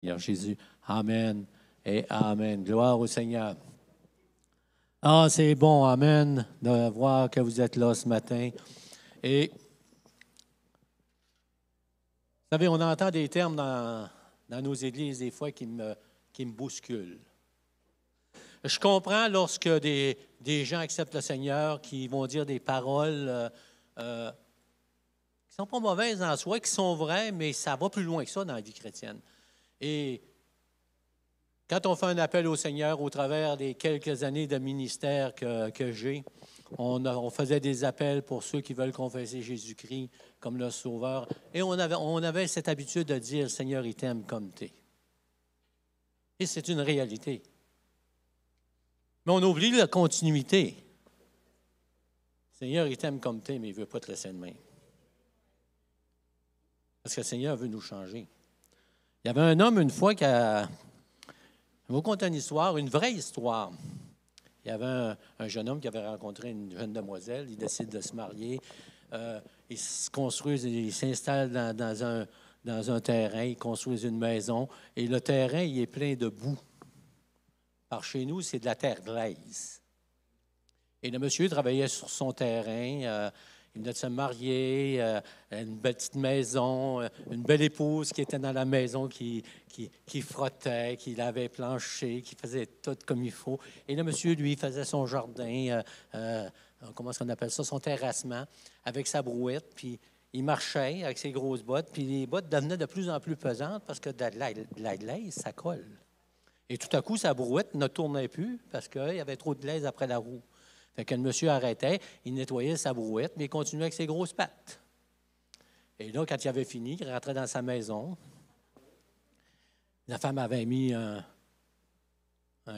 Seigneur Jésus. Amen et Amen. Gloire au Seigneur. Ah, c'est bon, Amen, de voir que vous êtes là ce matin. Et, vous savez, on entend des termes dans nos églises des fois qui me bousculent. Je comprends lorsque des gens acceptent le Seigneur, qui vont dire des paroles qui ne sont pas mauvaises en soi, qui sont vraies, mais ça va plus loin que ça dans la vie chrétienne. Et quand on fait un appel au Seigneur au travers des quelques années de ministère que j'ai, on faisait des appels pour ceux qui veulent confesser Jésus-Christ comme leur sauveur. Et on avait cette habitude de dire, « Le Seigneur, il t'aime comme t'es. » Et c'est une réalité. Mais on oublie la continuité. « Le Seigneur, il t'aime comme t'es, mais il ne veut pas te laisser de main. » Parce que le Seigneur veut nous changer. Il y avait un homme une fois qui a... Je vais vous conter une histoire, une vraie histoire. Il y avait un jeune homme qui avait rencontré une jeune demoiselle. Il décide de se marier. Ils se construisent, ils s'installent dans un terrain. Ils construisent une maison. Et le terrain, il est plein de boue. Par chez nous, c'est de la terre glaise. Et le monsieur travaillait sur son terrain. Il venait de se marier, une belle petite maison, une belle épouse qui était dans la maison, qui frottait, qui lavait plancher, qui faisait tout comme il faut. Et le monsieur, lui, faisait son jardin, comment est-ce qu'on appelle ça, son terrassement, avec sa brouette, puis il marchait avec ses grosses bottes, puis les bottes devenaient de plus en plus pesantes parce que de la glaise, ça colle. Et tout à coup, sa brouette ne tournait plus parce qu'il y avait trop de glaise après la roue. Fait que le monsieur arrêtait, il nettoyait sa brouette, mais il continuait avec ses grosses pattes. Et là, quand il avait fini, il rentrait dans sa maison. La femme avait mis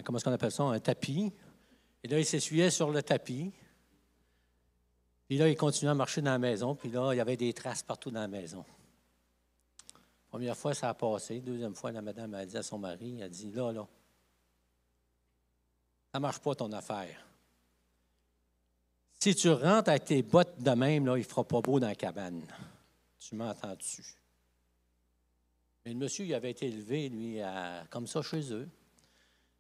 comment est-ce qu'on appelle ça, un tapis. Et là, il s'essuyait sur le tapis. Puis là, il continuait à marcher dans la maison. Puis là, il y avait des traces partout dans la maison. Première fois, ça a passé. Deuxième fois, la madame a dit à son mari, elle a dit, là, ça ne marche pas ton affaire. Si tu rentres avec tes bottes de même, là, il ne fera pas beau dans la cabane. Tu m'entends-tu? Mais le monsieur, il avait été élevé, lui, comme ça chez eux.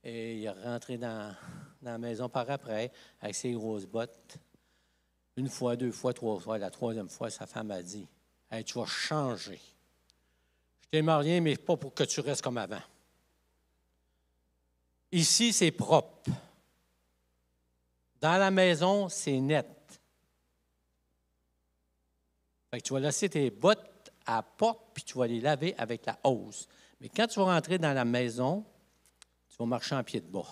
Et il est rentré dans la maison par après, avec ses grosses bottes. Une fois, deux fois, trois fois. La troisième fois, sa femme a dit, « Hey, tu vas changer. Je t'ai marié, mais pas pour que tu restes comme avant. Ici, c'est propre. Dans la maison, c'est net. Fait que tu vas laisser tes bottes à la porte, puis tu vas les laver avec la hose. Mais quand tu vas rentrer dans la maison, tu vas marcher en pied de bas.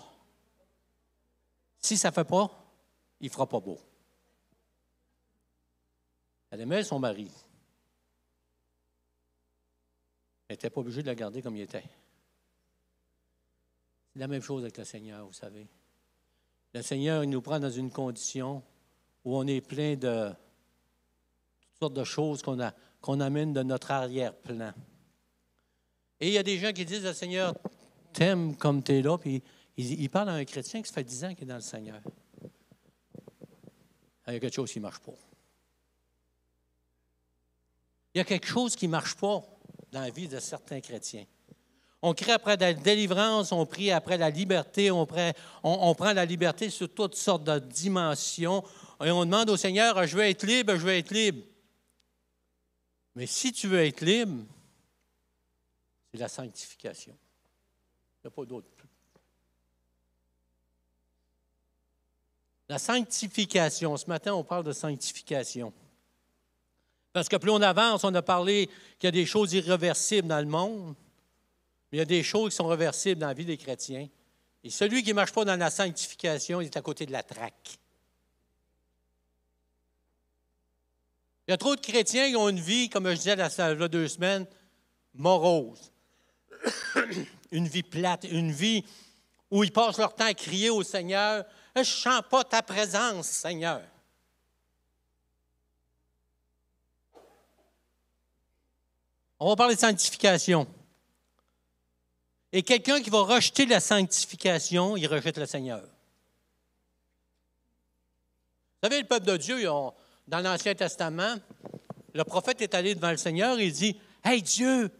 Si ça ne fait pas, il ne fera pas beau. » Elle aimait son mari. Elle n'était pas obligée de le garder comme il était. C'est la même chose avec le Seigneur, vous savez. Le Seigneur, il nous prend dans une condition où on est plein de toutes sortes de choses qu'on amène de notre arrière-plan. Et il y a des gens qui disent, le Seigneur t'aime comme tu es là, puis il parle à un chrétien qui ça fait 10 ans qu'il est dans le Seigneur. Il y a quelque chose qui ne marche pas. Il y a quelque chose qui ne marche pas dans la vie de certains chrétiens. On crie après la délivrance, on prie après la liberté, on prend la liberté sur toutes sortes de dimensions et on demande au Seigneur, je veux être libre, je veux être libre. Mais si tu veux être libre, c'est la sanctification. Il n'y a pas d'autre. La sanctification, ce matin, on parle de sanctification. Parce que plus on avance, on a parlé qu'il y a des choses irréversibles dans le monde. Mais il y a des choses qui sont réversibles dans la vie des chrétiens. Et celui qui ne marche pas dans la sanctification, il est à côté de la traque. Il y a trop de chrétiens qui ont une vie, comme je disais il y a 2 semaines, morose. Une vie plate, une vie où ils passent leur temps à crier au Seigneur, « Je ne sens pas ta présence, Seigneur. » On va parler de sanctification. Et quelqu'un qui va rejeter la sanctification, il rejette le Seigneur. Vous savez, le peuple de Dieu, dans l'Ancien Testament, le prophète est allé devant le Seigneur et il dit, « Hey Dieu,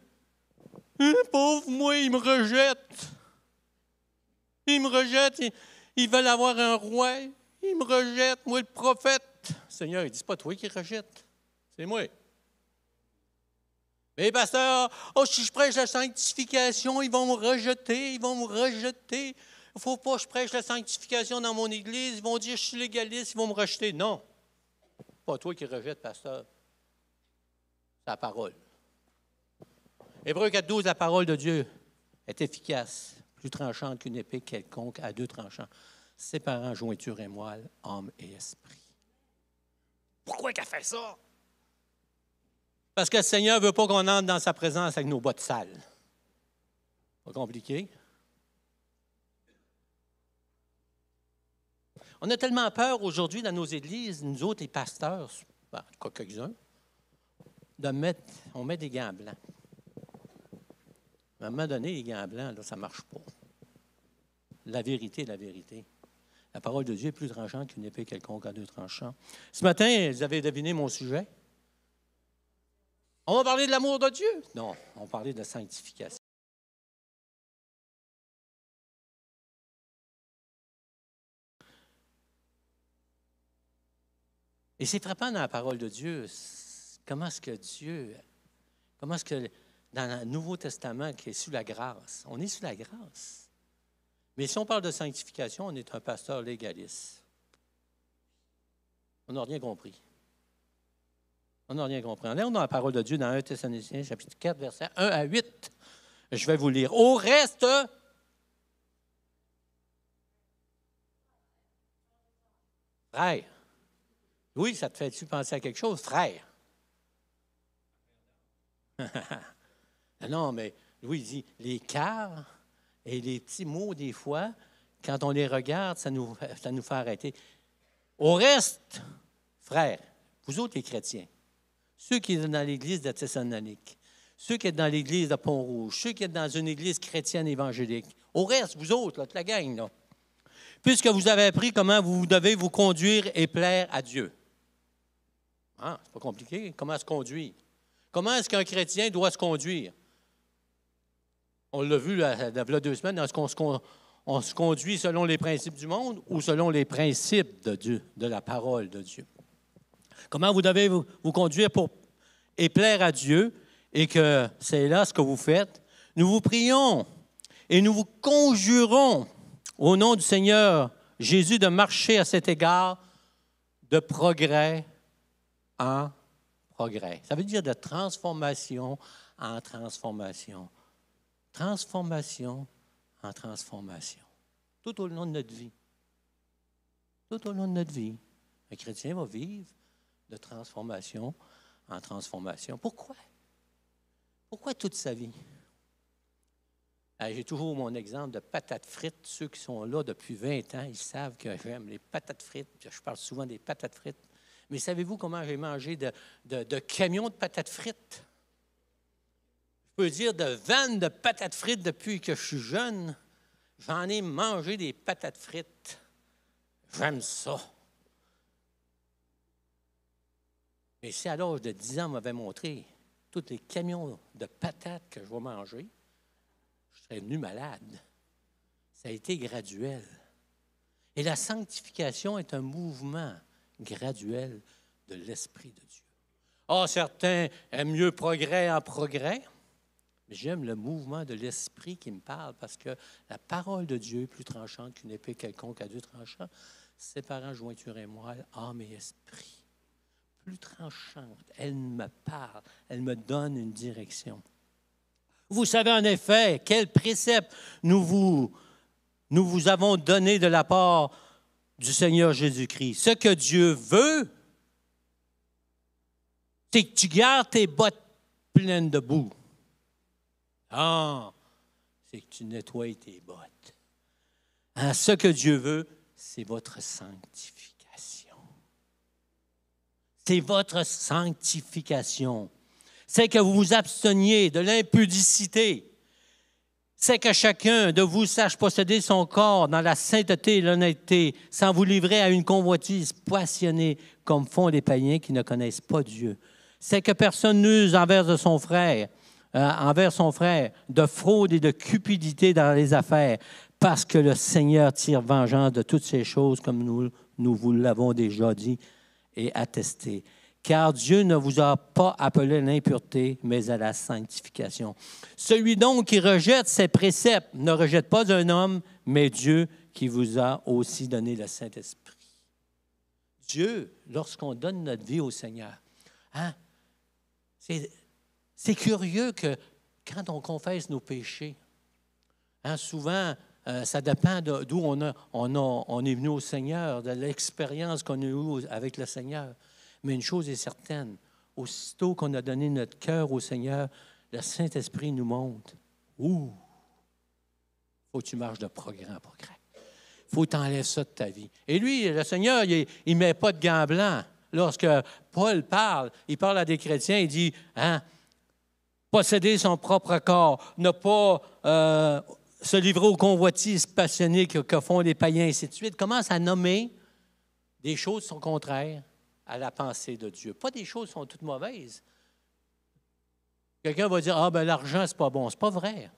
Pauvre moi, ils me rejettent. Ils me rejettent. Ils veulent avoir un roi. Ils me rejettent, moi, le prophète. Seigneur, il dit, c'est pas toi qui rejette. C'est moi. Mais pasteur, si je prêche la sanctification, ils vont me rejeter, ils vont me rejeter. Il ne faut pas que je prêche la sanctification dans mon église. Ils vont dire, je suis légaliste, ils vont me rejeter. Non, pas toi qui rejette, pasteur. C'est la parole. Hébreux 4,12, la parole de Dieu est efficace, plus tranchante qu'une épée quelconque à deux tranchants, séparant jointure et moelle, âme et esprit. Pourquoi qu'elle fait ça? Parce que le Seigneur ne veut pas qu'on entre dans sa présence avec nos bottes sales. Pas compliqué. On a tellement peur aujourd'hui dans nos églises, nous autres, les pasteurs, en tout cas quelques-uns, on met des gants blancs. À un moment donné, les gants blancs, là, ça ne marche pas. La vérité est la vérité. La parole de Dieu est plus tranchante qu'une épée quelconque à deux tranchants. Ce matin, vous avez deviné mon sujet? On va parler de l'amour de Dieu? Non, on va parler de la sanctification. Et c'est frappant dans la parole de Dieu, comment est-ce que dans le Nouveau Testament qui est sous la grâce, on est sous la grâce. Mais si on parle de sanctification, on est un pasteur légaliste. On n'a rien compris. On n'a rien compris. Allons dans la parole de Dieu dans 1 Thessaloniciens, chapitre 4, versets 1 à 8. Je vais vous lire. Au reste, frère. Oui, ça te fait-tu penser à quelque chose, frère? Non, mais Louis dit, les cars et les petits mots, des fois, quand on les regarde, ça nous fait arrêter. Au reste, frères, vous autres les chrétiens, ceux qui sont dans l'église de Thessalonique, ceux qui sont dans l'église de Pont-Rouge, ceux qui sont dans une église chrétienne évangélique, au reste, vous autres, là, toute la gang, là, puisque vous avez appris comment vous devez vous conduire et plaire à Dieu. Ah, c'est pas compliqué. Comment se conduire? Comment est-ce qu'un chrétien doit se conduire? On l'a vu il y a 2 semaines, est-ce qu'on se conduit selon les principes du monde ou selon les principes de Dieu, de la parole de Dieu? Comment vous devez vous conduire et plaire à Dieu et que c'est là ce que vous faites? Nous vous prions et nous vous conjurons au nom du Seigneur Jésus de marcher à cet égard de progrès en progrès. Ça veut dire de transformation en transformation. Transformation en transformation. Tout au long de notre vie. Tout au long de notre vie. Un chrétien va vivre de transformation en transformation. Pourquoi? Pourquoi toute sa vie? J'ai toujours mon exemple de patates frites. Ceux qui sont là depuis 20 ans, ils savent que j'aime les patates frites. Je parle souvent des patates frites. Mais savez-vous comment j'ai mangé de camions de patates frites? Je peux dire de vannes de patates frites depuis que je suis jeune. J'en ai mangé des patates frites. J'aime ça. Mais si à l'âge de 10 ans, on m'avait montré tous les camions de patates que je vais manger, je serais venu malade. Ça a été graduel. Et la sanctification est un mouvement graduel de l'Esprit de Dieu. Ah, certains aiment mieux progrès en progrès, mais j'aime le mouvement de l'Esprit qui me parle parce que la parole de Dieu est plus tranchante qu'une épée quelconque à 2 tranchants, séparant jointure et moelle, âme et esprit. Plus tranchante, elle me parle, elle me donne une direction. Vous savez en effet quel précepte nous vous avons donné de la part du Seigneur Jésus-Christ. Ce que Dieu veut, c'est que tu gardes tes bottes pleines de boue. Ah, c'est que tu nettoies tes bottes. Hein, ce que Dieu veut, c'est votre sanctification. C'est votre sanctification. C'est que vous vous absteniez de l'impudicité. C'est que chacun de vous sache posséder son corps dans la sainteté et l'honnêteté, sans vous livrer à une convoitise passionnée, comme font les païens qui ne connaissent pas Dieu. C'est que personne n'use envers de son frère, envers son frère, de fraude et de cupidité dans les affaires, parce que le Seigneur tire vengeance de toutes ces choses, comme nous vous l'avons déjà dit et attesté. Car Dieu ne vous a pas appelé à l'impureté, mais à la sanctification. Celui donc qui rejette ses préceptes ne rejette pas un homme, mais Dieu qui vous a aussi donné le Saint-Esprit. Dieu, lorsqu'on donne notre vie au Seigneur, hein, c'est curieux que quand on confesse nos péchés, hein, souvent, ça dépend d'où on est venu au Seigneur, de l'expérience qu'on a eue avec le Seigneur. Mais une chose est certaine, aussitôt qu'on a donné notre cœur au Seigneur, le Saint-Esprit nous montre. Ouh! Il faut que tu marches de progrès en progrès. Il faut que tu enlèves ça de ta vie. Et lui, le Seigneur, il ne met pas de gants blancs. Lorsque Paul parle, il parle à des chrétiens, il dit, hein, posséder son propre corps, ne pas se livrer aux convoitises passionnées que font les païens, et ainsi de suite. Commence à nommer des choses qui sont contraires à la pensée de Dieu. Pas des choses qui sont toutes mauvaises. Quelqu'un va dire, ah ben l'argent, c'est pas bon. C'est pas vrai.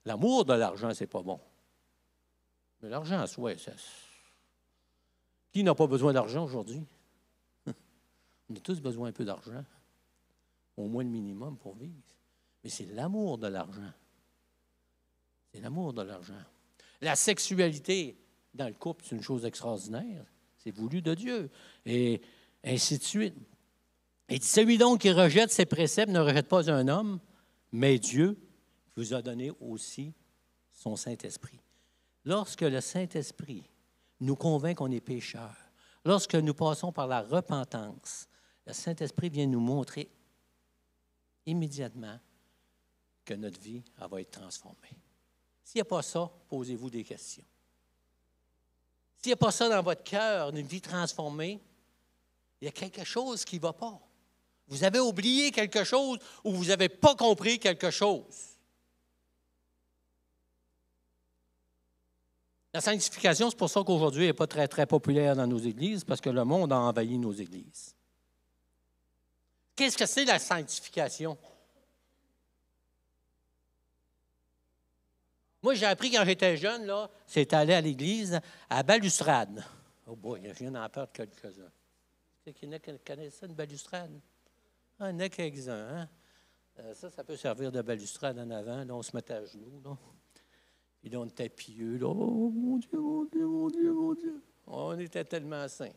L'amour de l'argent, c'est pas bon. Mais l'argent, ouais, ça... Qui n'a pas besoin d'argent aujourd'hui? On a tous besoin un peu d'argent. Au moins le minimum pour vivre. Mais c'est l'amour de l'argent. C'est l'amour de l'argent. La sexualité dans le couple, c'est une chose extraordinaire. C'est voulu de Dieu. Et ainsi de suite. Et celui donc qui rejette ses préceptes ne rejette pas un homme, mais Dieu vous a donné aussi son Saint-Esprit. Lorsque le Saint-Esprit nous convainc qu'on est pécheurs, lorsque nous passons par la repentance, le Saint-Esprit vient nous montrer immédiatement que notre vie elle va être transformée. S'il n'y a pas ça, posez-vous des questions. S'il n'y a pas ça dans votre cœur, une vie transformée, il y a quelque chose qui ne va pas. Vous avez oublié quelque chose ou vous n'avez pas compris quelque chose. La sanctification, c'est pour ça qu'aujourd'hui, elle n'est pas très, très populaire dans nos églises, parce que le monde a envahi nos églises. Qu'est-ce que c'est la sanctification? Moi, j'ai appris quand j'étais jeune, là, c'est aller à l'église à balustrade. Oh boy, je viens d'en perdre quelques-uns. Qui connaît ça, une balustrade? Ah, il y en a quelques-uns. Hein? Ça peut servir de balustrade en avant. Là, on se mettait à genoux. Là. Puis là, on était pieux. Là. Oh, mon Dieu, mon Dieu, mon Dieu, mon Dieu. On était tellement saints.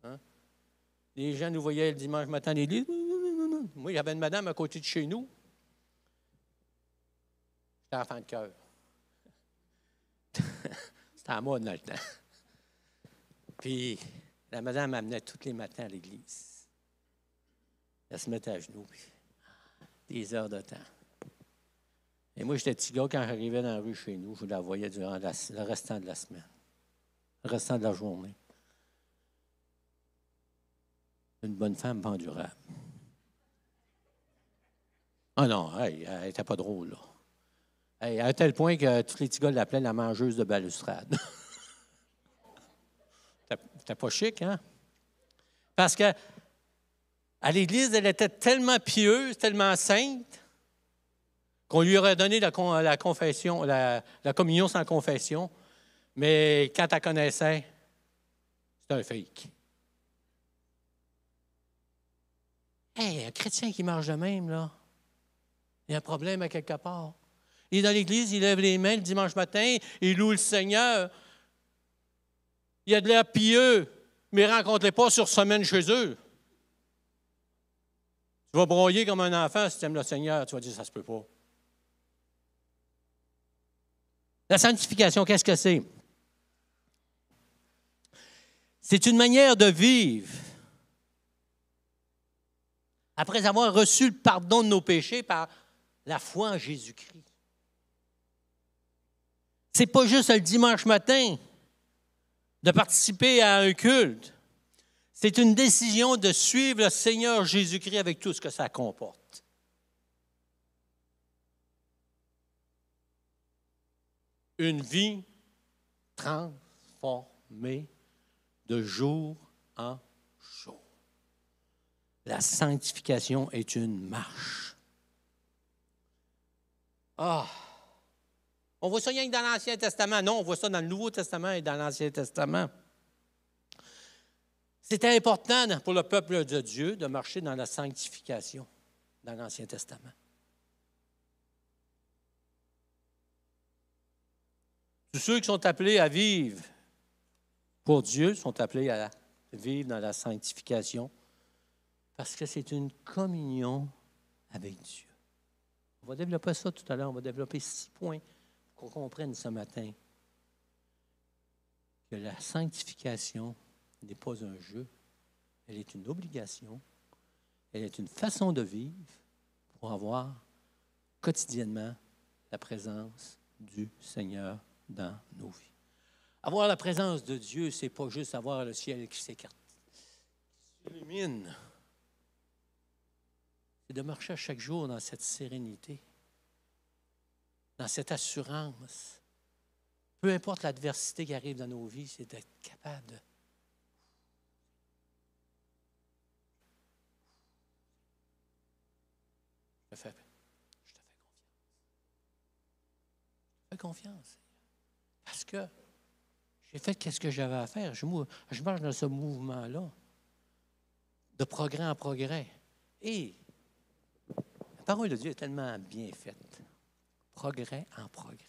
Hein? Les gens nous voyaient le dimanche matin à l'église. Moi, il y avait une madame à côté de chez nous. J'étais enfant de cœur. C'était à moi dans le temps. Puis, la madame m'amenait tous les matins à l'église. Elle se mettait à genoux, puis des heures de temps. Et moi, j'étais petit gars, quand j'arrivais dans la rue chez nous, je la voyais durant le restant de la semaine, le restant de la journée. Une bonne femme pas endurable. Ah non, hey, elle n'était pas drôle, là. Hey, à un tel point que tous les petits gars l'appelaient la mangeuse de balustrade. C'était pas chic, hein? Parce que à l'Église, elle était tellement pieuse, tellement sainte, qu'on lui aurait donné la confession, la communion sans confession. Mais quand elle connaissait, c'était un fake. Hey, un chrétien qui marche de même, là, il y a un problème à quelque part. Il est dans l'Église, il lève les mains le dimanche matin, il loue le Seigneur. Il a de l'air pieux, mais ne rencontrez pas sur semaine chez eux. Tu vas broyer comme un enfant si tu aimes le Seigneur. Tu vas dire, ça ne se peut pas. La sanctification, qu'est-ce que c'est? C'est une manière de vivre. Après avoir reçu le pardon de nos péchés par la foi en Jésus-Christ. Ce n'est pas juste le dimanche matin de participer à un culte. C'est une décision de suivre le Seigneur Jésus-Christ avec tout ce que ça comporte. Une vie transformée de jour en jour. La sanctification est une marche. Ah! On voit ça rien que dans l'Ancien Testament. Non, on voit ça dans le Nouveau Testament et dans l'Ancien Testament. C'était important pour le peuple de Dieu de marcher dans la sanctification dans l'Ancien Testament. Tous ceux qui sont appelés à vivre pour Dieu sont appelés à vivre dans la sanctification parce que c'est une communion avec Dieu. On va développer ça tout à l'heure. On va développer 6 points pour qu'on comprenne ce matin que la sanctification n'est pas un jeu, elle est une obligation, elle est une façon de vivre pour avoir quotidiennement la présence du Seigneur dans nos vies. Avoir la présence de Dieu, ce n'est pas juste avoir le ciel qui s'écarte, qui s'illumine. C'est de marcher chaque jour dans cette sérénité, dans cette assurance. Peu importe l'adversité qui arrive dans nos vies, c'est d'être capable de... Je te fais confiance. Parce que j'ai fait ce que j'avais à faire. Je marche dans ce mouvement-là, de progrès en progrès. Et la parole de Dieu est tellement bien faite. Progrès en progrès.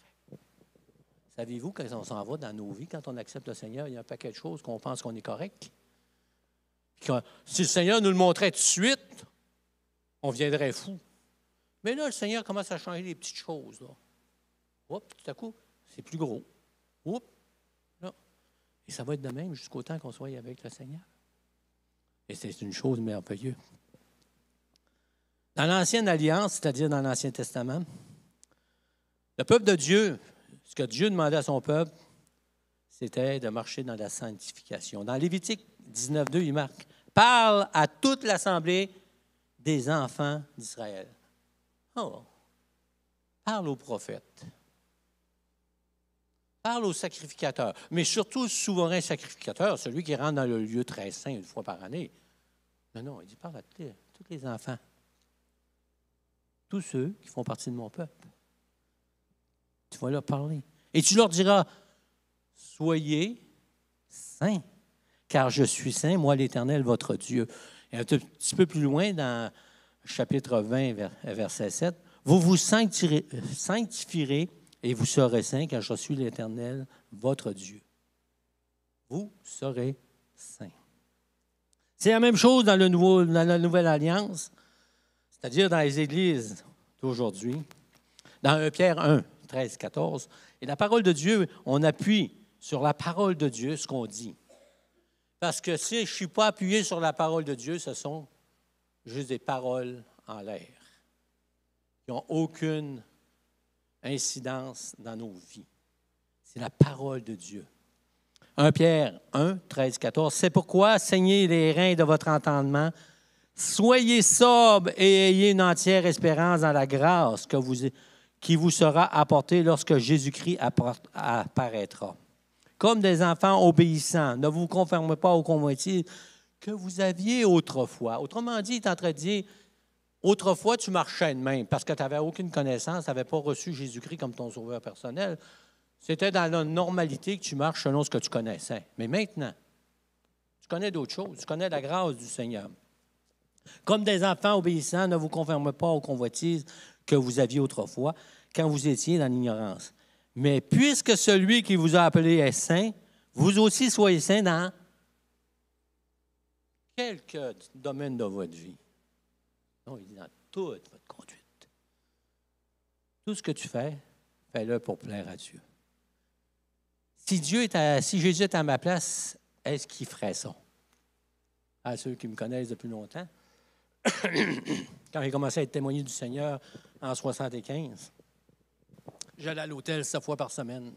Savez-vous, quand on s'en va dans nos vies, quand on accepte le Seigneur, il y a un paquet de choses qu'on pense qu'on est correct. Puis si le Seigneur nous le montrait tout de suite, on viendrait fou. Mais là, le Seigneur commence à changer les petites choses. Là. Oups, tout à coup, c'est plus gros. Oups, là. Et ça va être de même jusqu'au temps qu'on soit avec le Seigneur. Et c'est une chose merveilleuse. Dans l'Ancienne Alliance, c'est-à-dire dans l'Ancien Testament, le peuple de Dieu, ce que Dieu demandait à son peuple, c'était de marcher dans la sanctification. Dans Lévitique 19.2, il marque « Parle à toute l'assemblée des enfants d'Israël. » Oh! Parle aux prophètes. Parle aux sacrificateurs, mais surtout au souverain sacrificateur, celui qui rentre dans le lieu très saint une fois par année. Non, il dit parle à tous les enfants. Tous ceux qui font partie de mon peuple. Tu vas leur parler. Et tu leur diras, soyez saints, car je suis saint, moi l'Éternel, votre Dieu. Et un petit peu plus loin, dans chapitre 20, verset 7, vous vous sanctifierez et vous serez saints, car je suis l'Éternel, votre Dieu. Vous serez saints. C'est la même chose dans la Nouvelle Alliance, c'est-à-dire dans les églises d'aujourd'hui. Dans 1 Pierre 1, 13, 14, et la parole de Dieu, on appuie sur la parole de Dieu ce qu'on dit. Parce que si je ne suis pas appuyé sur la parole de Dieu, ce sont juste des paroles en l'air qui n'ont aucune incidence dans nos vies. C'est la parole de Dieu. 1 Pierre 1, 13, 14. C'est pourquoi saignez les reins de votre entendement, soyez sobres et ayez une entière espérance dans la grâce qui vous sera apportée lorsque Jésus-Christ apparaîtra. Comme des enfants obéissants, ne vous conformez pas aux convoitises que vous aviez autrefois. Autrement dit, il est en train de dire, autrefois, tu marchais de même parce que tu n'avais aucune connaissance, tu n'avais pas reçu Jésus-Christ comme ton sauveur personnel. C'était dans la normalité que tu marches selon ce que tu connaissais. Mais maintenant, tu connais d'autres choses. Tu connais la grâce du Seigneur. Comme des enfants obéissants, ne vous conformez pas aux convoitises que vous aviez autrefois, quand vous étiez dans l'ignorance. Mais puisque celui qui vous a appelé est saint, vous aussi soyez saints dans quelques domaines de votre vie. Non, il dit dans toute votre conduite. Tout ce que tu fais, fais-le pour plaire à Dieu. Si Jésus est à ma place, est-ce qu'il ferait ça? À ceux qui me connaissent depuis longtemps, quand j'ai commencé à être témoigné du Seigneur en 1975, j'allais à l'hôtel 7 fois par semaine.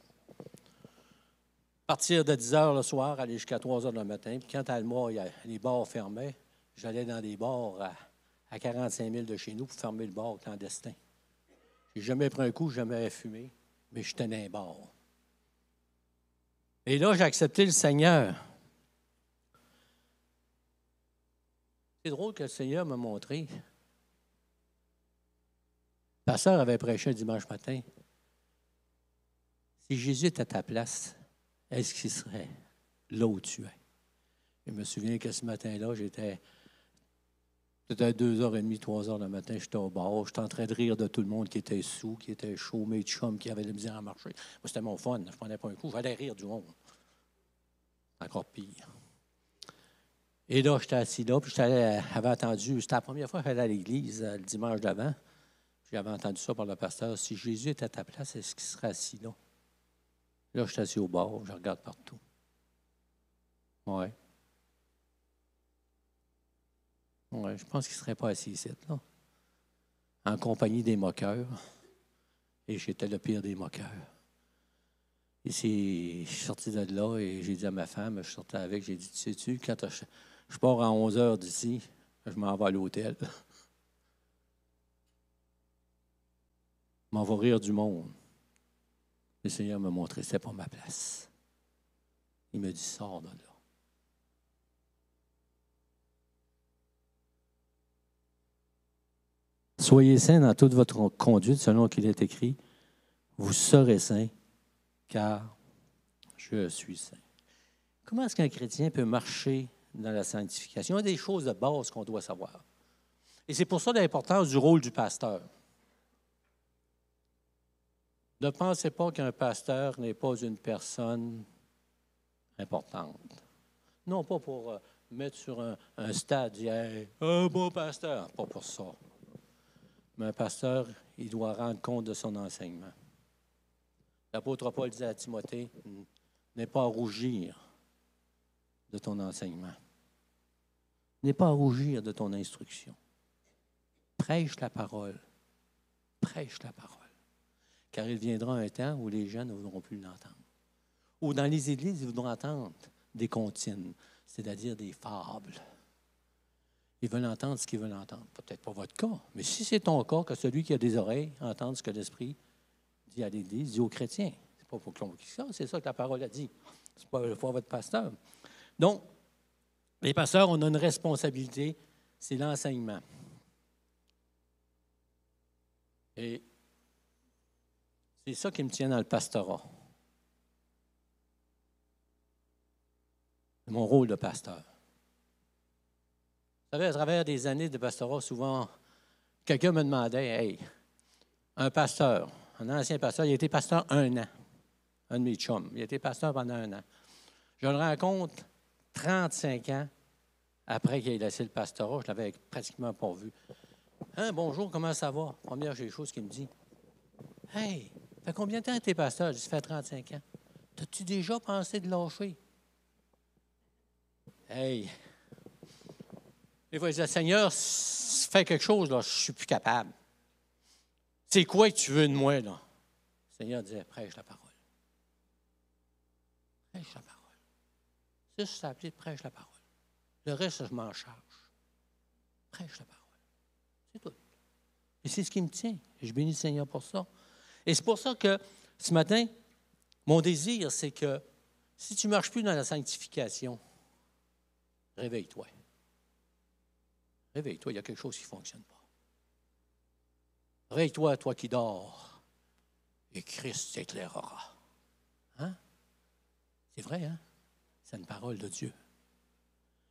Partir de 10 heures le soir, aller jusqu'à 3 heures le matin. Puis quand à Alma, les bars fermaient, j'allais dans des bars à 45 000 de chez nous pour fermer le bar clandestin. Je n'ai jamais pris un coup, jamais fumé, mais je tenais un bar. Et là, j'ai accepté le Seigneur. C'est drôle que le Seigneur m'a montré Le pasteur avait prêché un dimanche matin. Si Jésus était à ta place, est-ce qu'il serait là où tu es? Je me souviens que ce matin-là, j'étais peut-être à 2h30, 3h le matin, j'étais au bar. J'étais en train de rire de tout le monde qui était sous, qui était chaud, mes chums qui avaient de la misère à marcher. Moi, c'était mon fun. Je ne prenais pas un coup. J'allais rire du monde. Encore pire. Et là, j'étais assis là, puis j'avais entendu, c'était la première fois que j'allais à l'église le dimanche d'avant. J'avais entendu ça par le pasteur. Si Jésus était à ta place, est-ce qu'il serait assis là? Là, je suis assis au bord, je regarde partout. Oui. Oui, je pense qu'il ne serait pas assis ici, là. En compagnie des moqueurs. Et j'étais le pire des moqueurs. Et je suis sorti de là et j'ai dit à ma femme, je sortais avec, j'ai dit, tu sais-tu, quand je pars à 11h d'ici, je m'en vais à l'hôtel. Je m'en vais rire du monde. Le Seigneur m'a montré, c'est pas ma place. Il me dit, sors de là. Soyez saints dans toute votre conduite, selon qu'il est écrit. Vous serez saints, car je suis saint. Comment est-ce qu'un chrétien peut marcher dans la sanctification? Il y a des choses de base qu'on doit savoir. Et c'est pour ça l'importance du rôle du pasteur. Ne pensez pas qu'un pasteur n'est pas une personne importante. Non pas pour mettre sur un stade, dire hey, un bon pasteur, pas pour ça. Mais un pasteur, il doit rendre compte de son enseignement. L'apôtre Paul disait à Timothée, n'aie pas à rougir de ton enseignement. N'aie pas à rougir de ton instruction. Prêche la parole. Prêche la parole. Car il viendra un temps où les gens ne voudront plus l'entendre. Ou dans les églises, ils voudront entendre des comptines, c'est-à-dire des fables. Ils veulent entendre ce qu'ils veulent entendre. Peut-être pas votre cas, mais si c'est ton cas, que celui qui a des oreilles entende ce que l'Esprit dit à l'Église, dit aux chrétiens. C'est pas pour convaincre ça, c'est ça que la parole a dit. C'est pas pour votre pasteur. Donc, les pasteurs, on a une responsabilité, c'est l'enseignement. Et c'est ça qui me tient dans le pastorat. C'est mon rôle de pasteur. Vous savez, à travers des années de pastorat, souvent, quelqu'un me demandait, hey, un pasteur, un ancien pasteur, il a été pasteur 1 an, un de mes chums, il a été pasteur pendant 1 an. Je le rencontre 35 ans après qu'il ait laissé le pastorat, je ne l'avais pratiquement pas vu. Hein, bonjour, comment ça va? Première chose qu'il me dit. Hey, ça fait combien de temps que tu es pasteur? Je dis, ça fait 35 ans. T'as-tu déjà pensé de lâcher? Hey! Des fois, il dit, Seigneur, fais quelque chose, là, je ne suis plus capable. C'est quoi que tu veux de moi, là? Le Seigneur disait, prêche la parole. Prêche la parole. C'est ça, appelé prêche la parole. Le reste, je m'en charge. Prêche la parole. C'est tout. Et c'est ce qui me tient. Je bénis le Seigneur pour ça. Et c'est pour ça que ce matin, mon désir, c'est que si tu ne marches plus dans la sanctification, réveille-toi. Réveille-toi, il y a quelque chose qui ne fonctionne pas. Réveille-toi, toi qui dors, et Christ t'éclairera. Hein? C'est vrai, hein? C'est une parole de Dieu.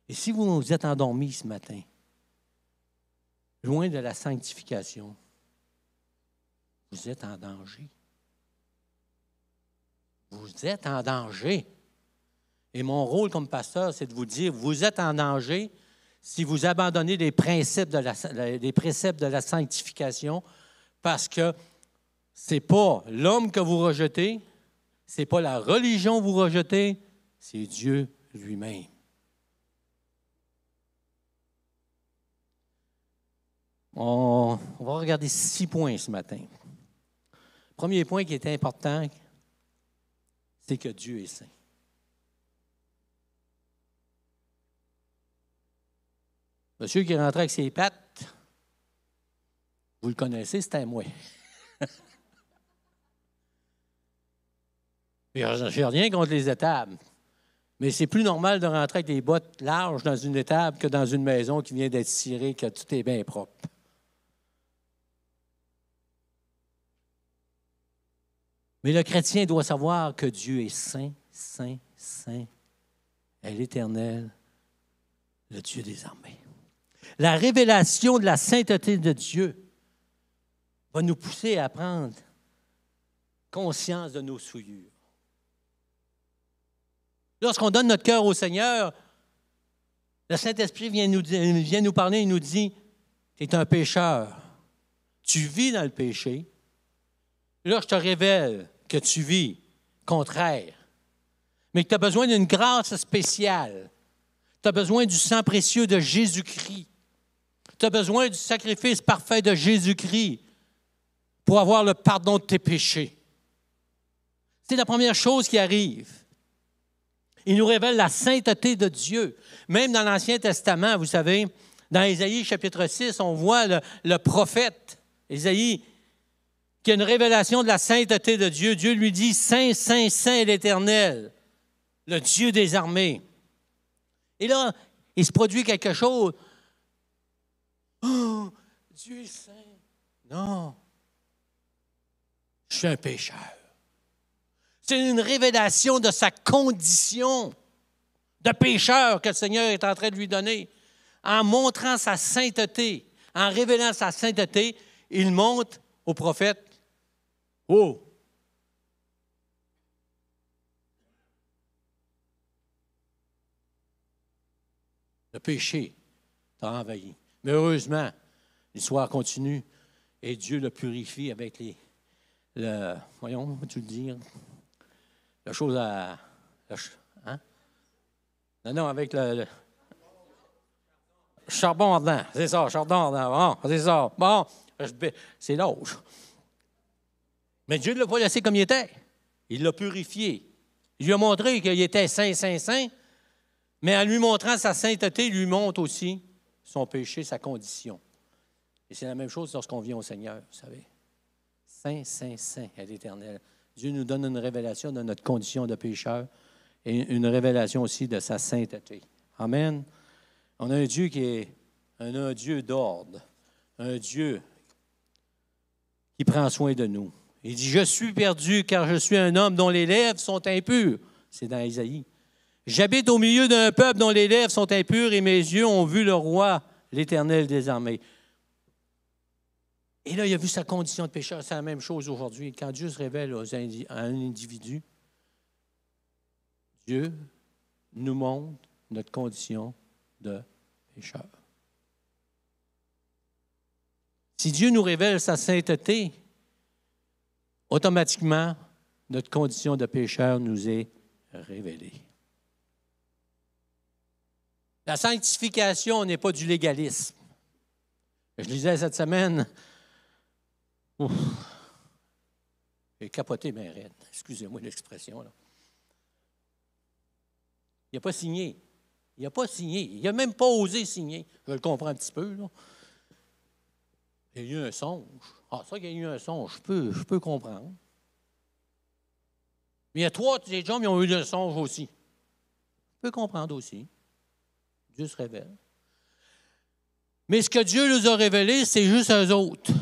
Et si vous êtes endormis ce matin, loin de la sanctification, vous êtes en danger. Vous êtes en danger. Et mon rôle comme pasteur, c'est de vous dire, vous êtes en danger si vous abandonnez les préceptes de la sanctification, parce que ce n'est pas l'homme que vous rejetez, ce n'est pas la religion que vous rejetez, c'est Dieu lui-même. On va regarder 6 points ce matin. Premier point qui est important, c'est que Dieu est saint. Monsieur qui est rentré avec ses pattes, vous le connaissez, c'était moi. Je n'ai rien contre les étables, mais c'est plus normal de rentrer avec des bottes larges dans une étable que dans une maison qui vient d'être cirée, que tout est bien propre. Mais le chrétien doit savoir que Dieu est saint, saint, saint, est l'Éternel, le Dieu des armées. La révélation de la sainteté de Dieu va nous pousser à prendre conscience de nos souillures. Lorsqu'on donne notre cœur au Seigneur, le Saint-Esprit vient nous parler et nous dit, tu es un pécheur, tu vis dans le péché. Là, je te révèle que tu vis contraire, mais que tu as besoin d'une grâce spéciale. Tu as besoin du sang précieux de Jésus-Christ. Tu as besoin du sacrifice parfait de Jésus-Christ pour avoir le pardon de tes péchés. C'est la première chose qui arrive. Il nous révèle la sainteté de Dieu. Même dans l'Ancien Testament, vous savez, dans Ésaïe chapitre 6, on voit le prophète, Ésaïe, qui a une révélation de la sainteté de Dieu. Dieu lui dit, « Saint, Saint, Saint est l'Éternel, le Dieu des armées. » Et là, il se produit quelque chose. « Oh, Dieu est saint. » Non, je suis un pécheur. C'est une révélation de sa condition de pécheur que le Seigneur est en train de lui donner. En montrant sa sainteté, en révélant sa sainteté, il montre au prophète, « Oh! Le péché t'a envahi. » Mais heureusement, l'histoire continue et Dieu le purifie avec voyons, comment tu le dire? La chose à... Hein? Non, avec le charbon ardent. C'est ça, charbon ardent. Bon, c'est ça. Bon, c'est l'âge. Mais Dieu ne l'a pas laissé comme il était. Il l'a purifié. Il lui a montré qu'il était saint, saint, saint. Mais en lui montrant sa sainteté, il lui montre aussi son péché, sa condition. Et c'est la même chose lorsqu'on vient au Seigneur, vous savez. Saint, saint, saint est l'Éternel. Dieu nous donne une révélation de notre condition de pécheur et une révélation aussi de sa sainteté. Amen. On a un Dieu qui est un Dieu d'ordre, un Dieu qui prend soin de nous. Il dit, « Je suis perdu car je suis un homme dont les lèvres sont impures. » C'est dans Isaïe. « J'habite au milieu d'un peuple dont les lèvres sont impures et mes yeux ont vu le roi, l'Éternel des armées. » Et là, il a vu sa condition de pécheur. C'est la même chose aujourd'hui. Quand Dieu se révèle à un individu, Dieu nous montre notre condition de pécheur. Si Dieu nous révèle sa sainteté, automatiquement, notre condition de pécheur nous est révélée. La sanctification n'est pas du légalisme. Je lisais cette semaine, j'ai capoté bien raide. Excusez-moi l'expression, là. Il n'a pas signé. Il n'a pas signé. Il n'a même pas osé signer. Je le comprends un petit peu, là. Il y a eu un songe. Ah, ça qu'il y a eu un songe, je peux comprendre. Mais il y a des gens qui ont eu un songe aussi. Je peux comprendre aussi. Dieu se révèle. Mais ce que Dieu nous a révélé, c'est juste eux autres.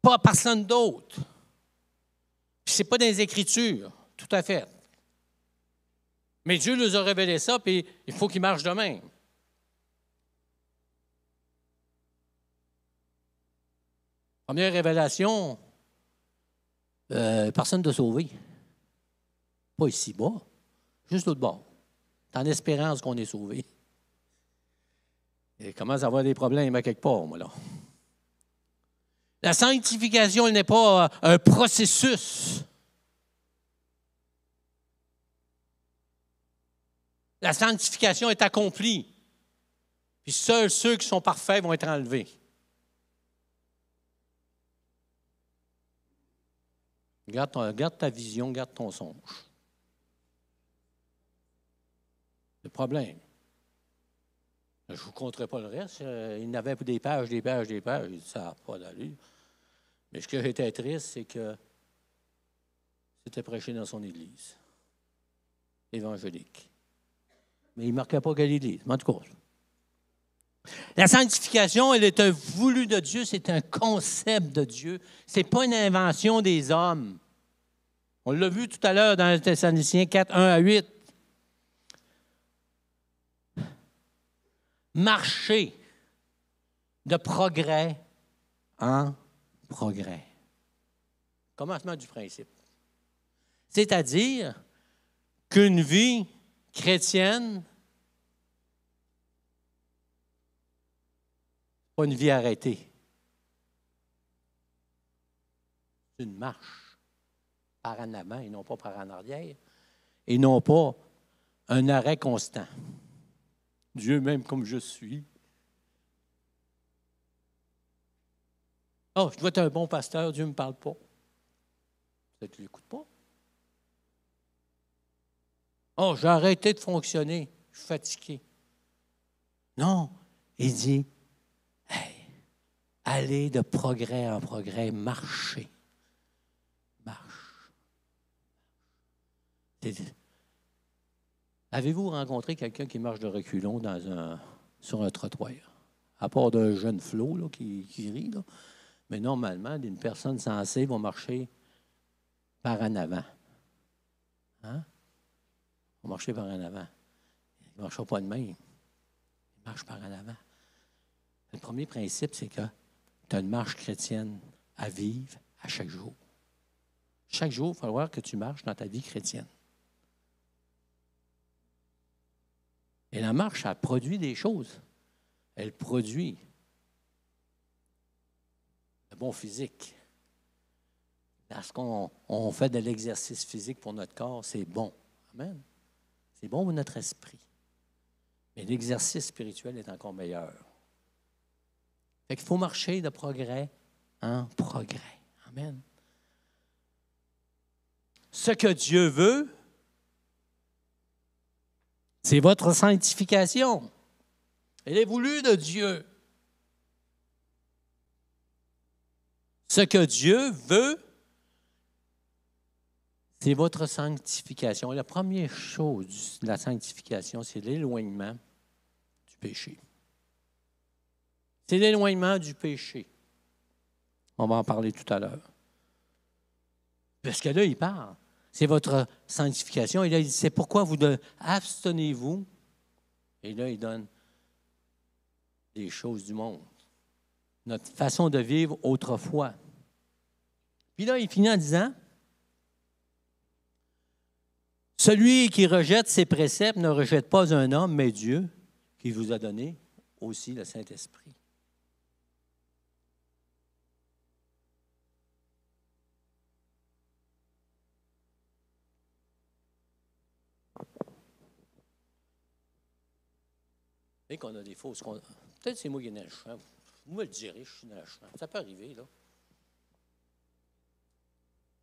Pas personne d'autre. Ce n'est pas dans les Écritures, tout à fait. Mais Dieu nous a révélé ça, puis il faut qu'il marche de même. Première révélation, personne de sauvé. Pas ici-bas, juste l'autre bord. En espérance qu'on est sauvé. Et commence à avoir des problèmes à quelque part, moi, là. La sanctification, elle n'est pas un processus. La sanctification est accomplie. Puis seuls ceux qui sont parfaits vont être enlevés. Garde ta vision, garde ton songe. Le problème, je ne vous conterai pas le reste. Il n'avait des pages, des pages, des pages. Il dit, ça n'a pas d'allure. Mais ce qui était triste, c'est que c'était prêché dans son église évangélique. Mais il ne marquait pas quelle église. Mais en tout cas, La sanctification, elle est un voulu de Dieu, c'est un concept de Dieu. Ce n'est pas une invention des hommes. On l'a vu tout à l'heure dans Thessaloniciens 4, 1 à 8. Marcher de progrès en progrès. Commencement du principe. C'est-à-dire qu'une vie chrétienne, pas une vie arrêtée. C'est une marche par en avant et non pas par en arrière, et non pas un arrêt constant. Dieu m'aime comme je suis. Oh, je dois être un bon pasteur, Dieu ne me parle pas. Peut-être que tu ne l'écoutes pas. Oh, j'ai arrêté de fonctionner, je suis fatigué. Non, il dit, hey, allez de progrès en progrès, marchez. Marche. Avez-vous rencontré quelqu'un qui marche de reculons sur un trottoir? À part d'un jeune flot là, qui rit, là. Mais normalement, une personne sensée va marcher par en avant. Hein? Va marcher par en avant. Il ne marchera pas de même. Il marche par en avant. Le premier principe, c'est que tu as une marche chrétienne à vivre à chaque jour. Chaque jour, il va falloir que tu marches dans ta vie chrétienne. Et la marche, elle produit des choses. Elle produit le bon physique. Lorsqu'on fait de l'exercice physique pour notre corps, c'est bon. Amen. C'est bon pour notre esprit. Mais l'exercice spirituel est encore meilleur. Fait qu'il faut marcher de progrès en progrès. Amen. Ce que Dieu veut, c'est votre sanctification. Elle est voulue de Dieu. Ce que Dieu veut, c'est votre sanctification. Et la première chose de la sanctification, c'est l'éloignement du péché. C'est l'éloignement du péché. On va en parler tout à l'heure. Parce que là, il parle. C'est votre sanctification. Et là, il dit, c'est pourquoi vous abstenez-vous. Et là, il donne des choses du monde. Notre façon de vivre autrefois. Puis là, il finit en disant, celui qui rejette ses préceptes ne rejette pas un homme, mais Dieu, qui vous a donné aussi le Saint-Esprit. Vous savez qu'on a des fausses... Peut-être c'est moi qui ai dans le champ. Vous me le direz, je suis dans le champ. Ça peut arriver, là.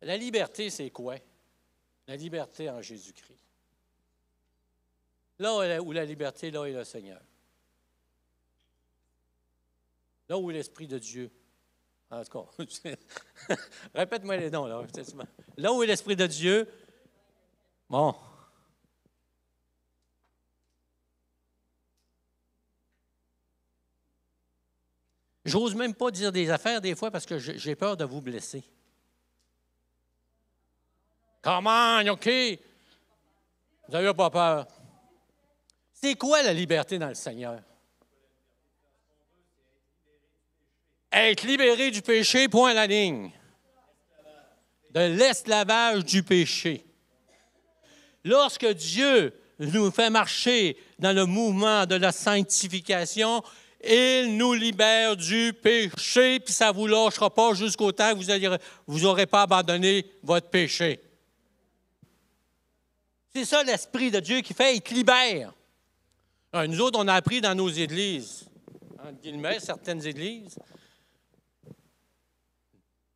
La liberté, c'est quoi? La liberté en Jésus-Christ. Là où la liberté, là est le Seigneur. Là où est l'Esprit de Dieu. En tout cas, répète-moi les noms, là. Là où est l'Esprit de Dieu, bon. J'ose même pas dire des affaires des fois parce que j'ai peur de vous blesser. Come on, OK? Vous n'avez pas peur. C'est quoi la liberté dans le Seigneur? Être libéré du péché, point à la ligne. De l'esclavage du péché. Lorsque Dieu nous fait marcher dans le mouvement de la sanctification, il nous libère du péché, puis ça ne vous lâchera pas jusqu'au temps que vous n'aurez pas abandonné votre péché. C'est ça l'Esprit de Dieu qui fait, il te libère. Alors, nous autres, on a appris dans nos églises, entre guillemets, certaines églises,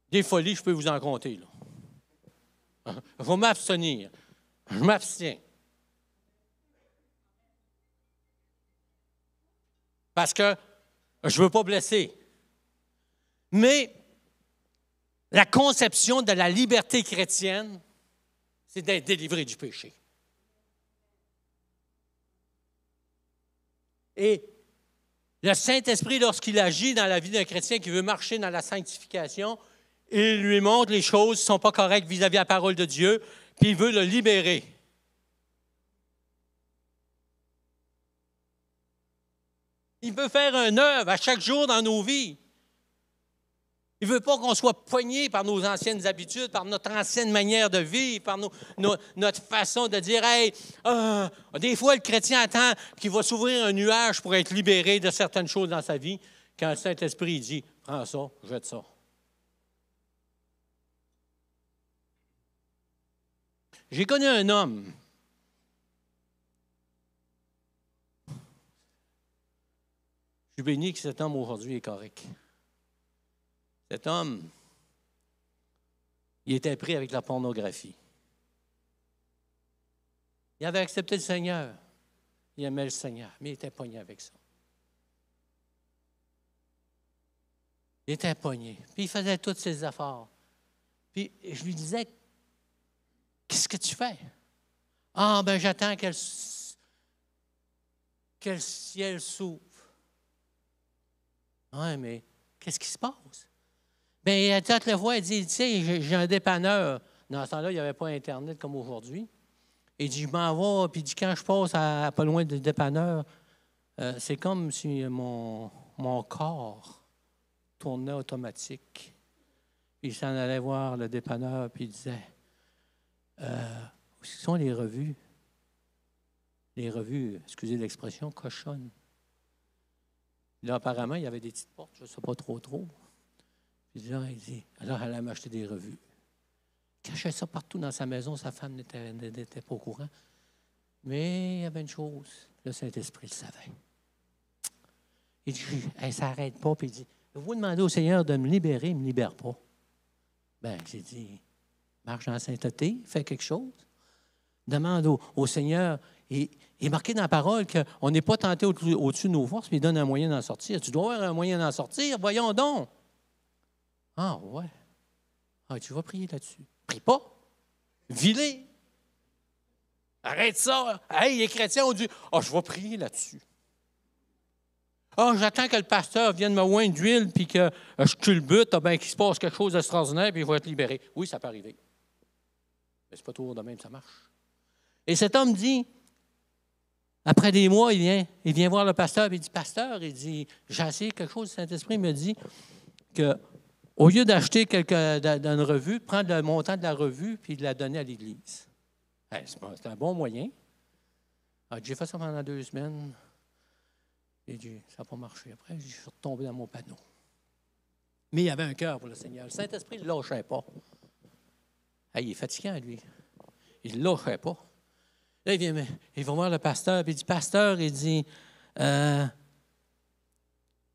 des folies, je peux vous en compter. Là. Il faut m'abstenir. Je m'abstiens. Parce que je ne veux pas blesser. Mais la conception de la liberté chrétienne, c'est d'être délivré du péché. Et Le Saint-Esprit, lorsqu'il agit dans la vie d'un chrétien qui veut marcher dans la sanctification, il lui montre les choses qui ne sont pas correctes vis-à-vis de la parole de Dieu, puis il veut le libérer. Il veut faire une œuvre à chaque jour dans nos vies. Il ne veut pas qu'on soit poigné par nos anciennes habitudes, par notre ancienne manière de vivre, par notre façon de dire « Hey, des fois, le chrétien attend qu'il va s'ouvrir un nuage pour être libéré de certaines choses dans sa vie. » Quand le Saint-Esprit dit « Prends ça, jette ça. » J'ai connu un homme. Je suis béni que cet homme aujourd'hui est correct. Cet homme, il était pris avec la pornographie. Il avait accepté le Seigneur. Il aimait le Seigneur, mais il était pogné avec ça. Il était pogné. Puis il faisait toutes ses affaires. Puis je lui disais, qu'est-ce que tu fais? Ah, ben j'attends que le ciel s'ouvre. Oui, mais qu'est-ce qui se passe? Bien, toutes les fois, il dit, tu sais, j'ai un dépanneur. Dans ce temps-là, il n'y avait pas Internet comme aujourd'hui. Il dit, je m'en vais, puis il dit, quand je passe pas loin du dépanneur, c'est comme si mon corps tournait automatique. Puis il s'en allait voir le dépanneur, puis il disait, où sont les revues? Les revues, excusez l'expression, cochonnes. Là, apparemment, il y avait des petites portes, je ne sais pas trop. Puis là, il dit, alors elle allait m'acheter des revues. Il cachait ça partout dans sa maison, sa femme n'était pas au courant. Mais il y avait une chose, le Saint-Esprit le savait. Il dit, elle ne s'arrête pas, puis il dit, vous demandez au Seigneur de me libérer, il ne me libère pas. Bien, j'ai dit, marche dans la sainteté, fais quelque chose. Demande au Seigneur. Il est marqué dans la parole qu'on n'est pas tenté au-dessus de nos forces, mais il donne un moyen d'en sortir. Tu dois avoir un moyen d'en sortir, voyons donc. Ah, ouais. Ah, tu vas prier là-dessus. Prie pas. Vis-les. Arrête ça. Hey, les chrétiens ont dit, ah, je vais prier là-dessus. Ah, j'attends que le pasteur vienne me oindre d'huile, puis que je culbute, bien qu'il se passe quelque chose d'extraordinaire, puis il va être libéré. Oui, ça peut arriver. Mais ce n'est pas toujours de même, ça marche. Et cet homme dit, après des mois, il vient voir le pasteur, et il dit, pasteur, il dit, j'ai essayé quelque chose, le Saint-Esprit me dit qu'au lieu d'acheter d'une revue, prendre le montant de la revue, puis de la donner à l'Église. Hey, c'est un bon moyen. Alors, j'ai fait ça pendant 2 semaines. Et dit, ça n'a pas marché. Après, je suis retombé dans mon panneau. Mais il y avait un cœur pour le Seigneur. Le Saint-Esprit ne le lâchait pas. Hey, il est fatiguant, lui. Il ne le lâchait pas. Là, il va voir le pasteur, puis il dit, pasteur, il dit, je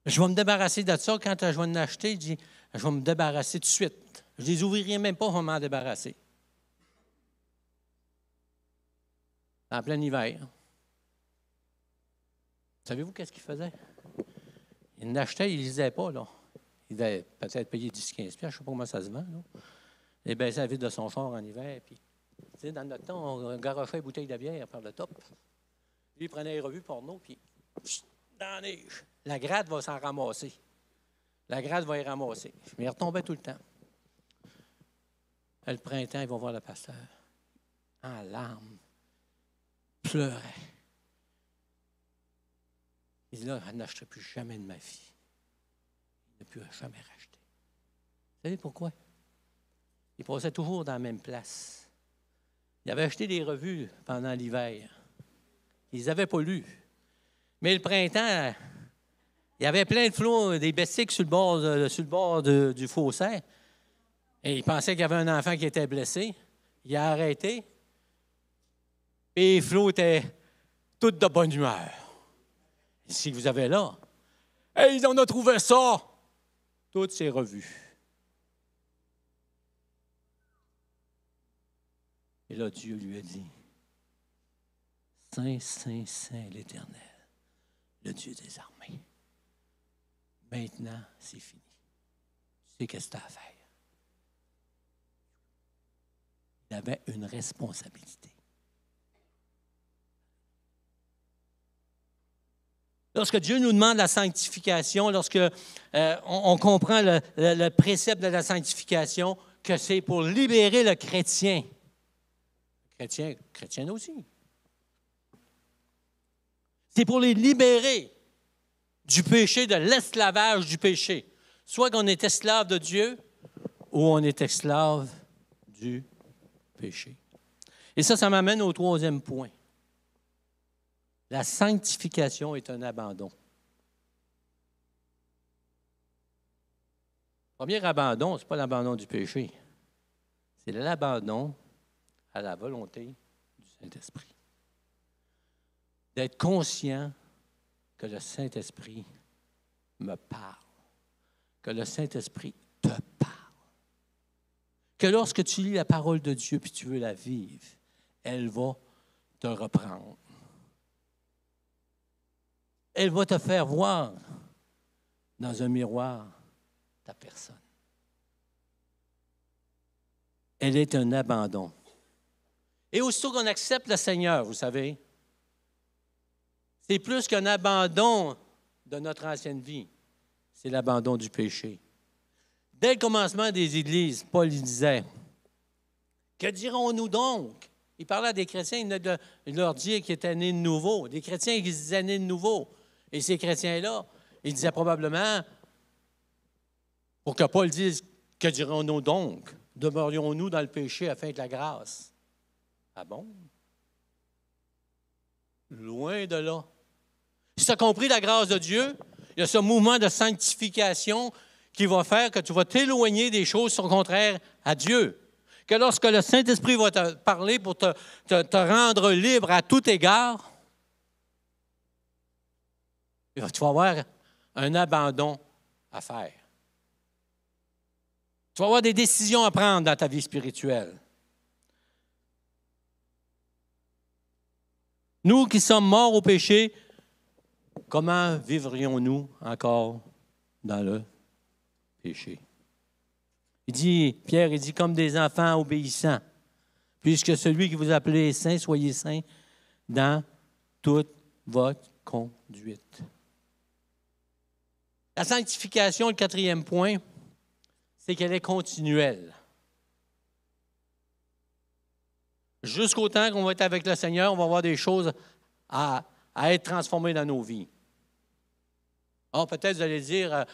vais me débarrasser de ça. Quand je vais en acheter, il dit, je vais me débarrasser tout de suite. Je ne les ouvrirai même pas, je vais m'en débarrasser. En plein hiver. Savez-vous qu'est-ce qu'il faisait? Il l'achetait, il ne lisait pas, là. Il devait peut-être payer 10-15$, je ne sais pas comment ça se vend, là. Il baissait la vitre de son char en hiver, puis, tu sais, dans notre temps, on garochait une bouteille de bière par le top. Lui, il prenait les revues porno, puis, dans la neige, la gratte va s'en ramasser. La gratte va y ramasser. Mais il retombait tout le temps. Le printemps, il va voir le pasteur, en larmes, pleurait. Il dit là, je n'achèterai plus jamais de ma vie. Il ne peut jamais racheter. Vous savez pourquoi? Il passait toujours dans la même place. Il avait acheté des revues pendant l'hiver. Ils les avaient pas lues. Mais le printemps, il y avait plein de flots, des bestiques sur le bord du fossé. Et il pensait qu'il y avait un enfant qui était blessé. Il a arrêté. Et les flots étaient tous de bonne humeur. Si vous avez là, hey, on a trouvé ça! Toutes ces revues. Et là, Dieu lui a dit, Saint, Saint, Saint l'Éternel, le Dieu des armées. Maintenant, c'est fini. Tu sais qu'est-ce que tu as à faire. Il avait une responsabilité. Lorsque Dieu nous demande la sanctification, lorsque on comprend le précepte de la sanctification, que c'est pour libérer le chrétien. Chrétienne aussi. C'est pour les libérer du péché, de l'esclavage du péché. Soit qu'on est esclave de Dieu ou on est esclave du péché. Et ça m'amène au troisième point. La sanctification est un abandon. Le premier abandon, ce n'est pas l'abandon du péché. C'est l'abandon à la volonté du Saint-Esprit. D'être conscient que le Saint-Esprit me parle, que le Saint-Esprit te parle, que lorsque tu lis la parole de Dieu puis tu veux la vivre, elle va te reprendre. Elle va te faire voir dans un miroir ta personne. Elle est un abandon. Et aussitôt qu'on accepte le Seigneur, vous savez, c'est plus qu'un abandon de notre ancienne vie. C'est l'abandon du péché. Dès le commencement des églises, Paul disait, « Que dirons-nous donc? » Il parlait à des chrétiens, il leur disait qu'ils étaient nés de nouveau. Des chrétiens qui se disaient nés de nouveau. Et ces chrétiens-là, ils disaient probablement, pour que Paul dise, « Que dirons-nous donc? Demeurions-nous dans le péché afin que la grâce? » Ah bon? Loin de là. Si tu as compris la grâce de Dieu, il y a ce mouvement de sanctification qui va faire que tu vas t'éloigner des choses qui sont contraires à Dieu. Que lorsque le Saint-Esprit va te parler pour te rendre libre à tout égard, tu vas avoir un abandon à faire. Tu vas avoir des décisions à prendre dans ta vie spirituelle. Nous qui sommes morts au péché, comment vivrions-nous encore dans le péché? Pierre, il dit, comme des enfants obéissants, puisque celui qui vous a appelé est saint, soyez saints dans toute votre conduite. La sanctification, le quatrième point, c'est qu'elle est continuelle. Jusqu'au temps qu'on va être avec le Seigneur, on va avoir des choses à être transformées dans nos vies. Alors, peut-être vous allez dire,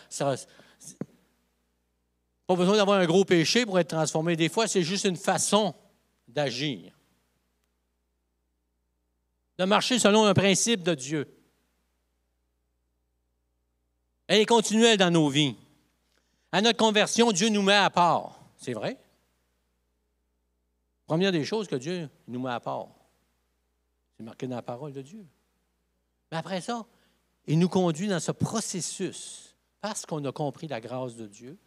pas besoin d'avoir un gros péché pour être transformé. Des fois, c'est juste une façon d'agir. De marcher selon un principe de Dieu. Elle est continuelle dans nos vies. À notre conversion, Dieu nous met à part. C'est vrai? Première des choses que Dieu nous met à part. C'est marqué dans la parole de Dieu. Mais après ça, il nous conduit dans ce processus. Parce qu'on a compris la grâce de Dieu,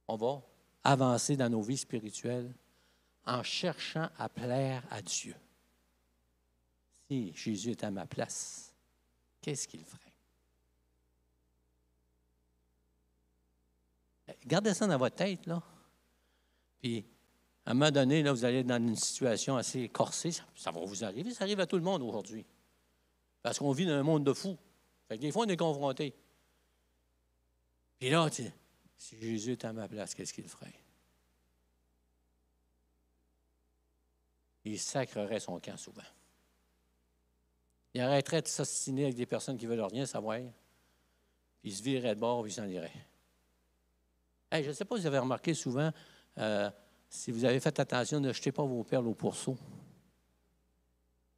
on va avancer dans nos vies spirituelles en cherchant à plaire à Dieu. Si Jésus était à ma place, qu'est-ce qu'il ferait? Gardez ça dans votre tête, là. Puis, à un moment donné, là, vous allez être dans une situation assez corsée. Ça va vous arriver. Ça arrive à tout le monde aujourd'hui. Parce qu'on vit dans un monde de fous. Fait que des fois, on est confronté. Puis là, si Jésus était à ma place, qu'est-ce qu'il ferait? Il sacrerait son camp souvent. Il arrêterait de s'ostiner avec des personnes qui ne veulent rien savoir. Puis il se virerait de bord, puis il s'en irait. Hey, je ne sais pas si vous avez remarqué souvent, si vous avez fait attention, ne jetez pas vos perles au pourceau.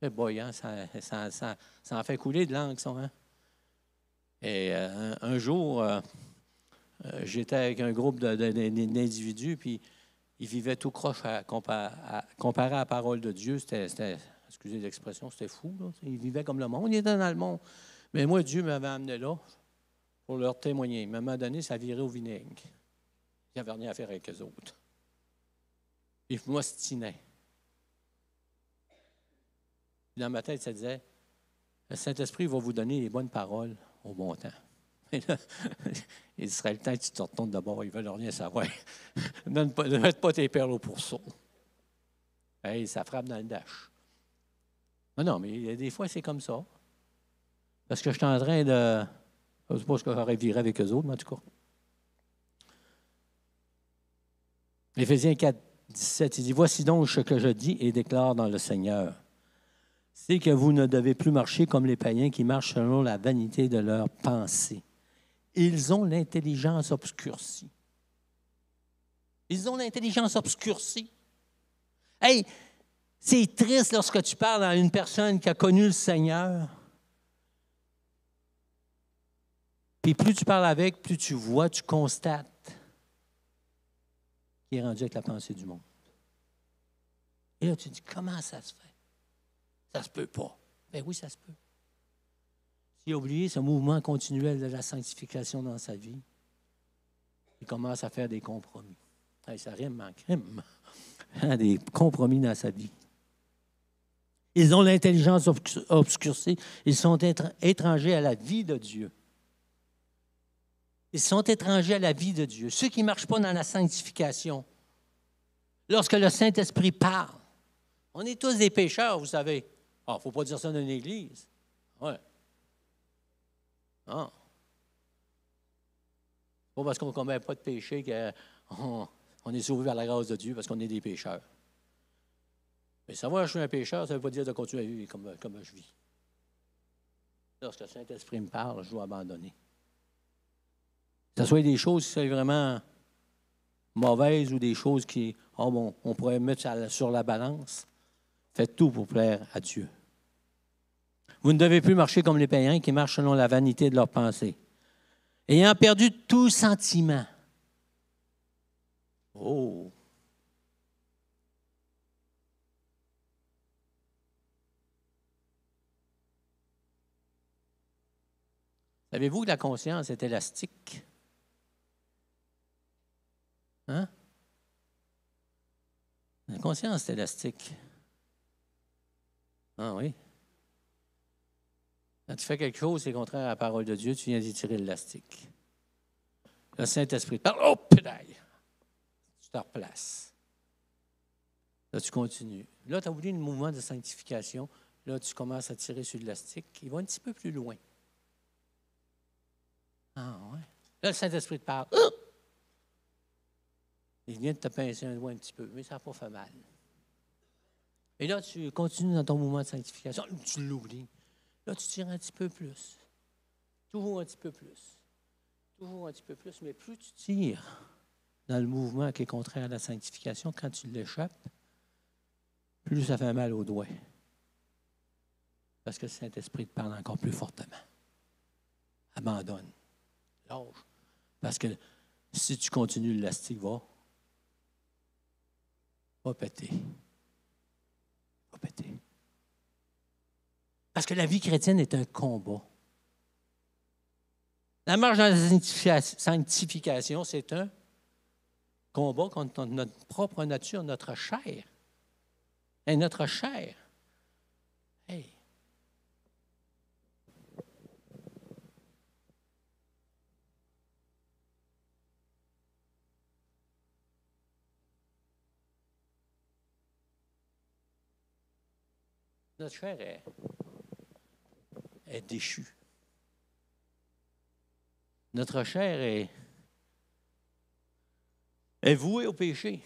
C'est boyant, ça en fait couler de l'encre, ça. Hein? Et un jour, j'étais avec un groupe d'individus, puis ils vivaient tout croche comparé à la parole de Dieu. C'était excusez l'expression, c'était fou. Là. Ils vivaient comme le monde, ils étaient dans le monde. Mais moi, Dieu m'avait amené là pour leur témoigner. Mais à un moment donné, ça virait au vinaigre. Il n'y avait rien à faire avec eux autres. Puis je m'ostinais. Dans ma tête, ça disait, le Saint-Esprit va vous donner les bonnes paroles au bon temps. Et là, il serait le temps que tu te retournes d'abord, ils ne veulent rien savoir. Ne mette pas tes perles au pourceau. Hey, ça frappe dans le dash. Non, mais des fois, c'est comme ça. Parce que je suis en train de... Je ne sais pas ce que j'aurais viré avec eux autres, mais en tout cas. Éphésiens 4, 17, il dit, « Voici donc ce que je dis et déclare dans le Seigneur. C'est que vous ne devez plus marcher comme les païens qui marchent selon la vanité de leurs pensées. Ils ont l'intelligence obscurcie. » Ils ont l'intelligence obscurcie. Hey, c'est triste lorsque tu parles à une personne qui a connu le Seigneur. Puis plus tu parles avec, plus tu vois, tu constates qu'il est rendu avec la pensée du monde. Et là, tu dis, comment ça se fait? Ça se peut pas. Ben oui, ça se peut. S'il a oublié ce mouvement continuel de la sanctification dans sa vie, il commence à faire des compromis. Hey, ça rime en crime. Des compromis dans sa vie. Ils ont l'intelligence obscurcie. Ils sont étrangers à la vie de Dieu. Ils sont étrangers à la vie de Dieu. Ceux qui ne marchent pas dans la sanctification, lorsque le Saint-Esprit parle, on est tous des pécheurs, vous savez. Il ne faut pas dire ça dans une église. Oui. Non. Pas parce qu'on ne commet pas de péché qu'on est sauvé par la grâce de Dieu, parce qu'on est des pécheurs. Mais savoir que je suis un pécheur, ça ne veut pas dire de continuer à vivre comme je vis. Lorsque le Saint-Esprit me parle, je dois abandonner. Que ce soit des choses qui sont vraiment mauvaises ou des choses qui, on pourrait mettre sur la balance. Faites tout pour plaire à Dieu. Vous ne devez plus marcher comme les païens qui marchent selon la vanité de leurs pensées. Ayant perdu tout sentiment. Oh! Savez-vous que la conscience est élastique? Hein? La conscience est élastique. Ah oui. Quand tu fais quelque chose, c'est contraire à la parole de Dieu, tu viens d'y tirer l'élastique. Le Saint-Esprit te parle, oh, pédaille! Tu te replaces. Là, tu continues. Là, tu as oublié le mouvement de sanctification. Là, tu commences à tirer sur l'élastique. Il va un petit peu plus loin. Ah ouais. Là, le Saint-Esprit te parle. Oh! Il vient de te pincer un doigt un petit peu, mais ça n'a pas fait mal. Et là, tu continues dans ton mouvement de sanctification. Tu l'oublies. Là, tu tires un petit peu plus. Toujours un petit peu plus. Toujours un petit peu plus. Mais plus tu tires dans le mouvement qui est contraire à la sanctification, quand tu l'échappes, plus ça fait mal aux doigts. Parce que le Saint-Esprit te parle encore plus fortement. Abandonne. Lâche. Parce que si tu continues, l'élastique va péter. Va péter. Parce que la vie chrétienne est un combat. La marche dans la sanctification, c'est un combat contre notre propre nature, notre chair. Et notre chair. Hey! Notre chair est déchue. Notre chair est vouée au péché.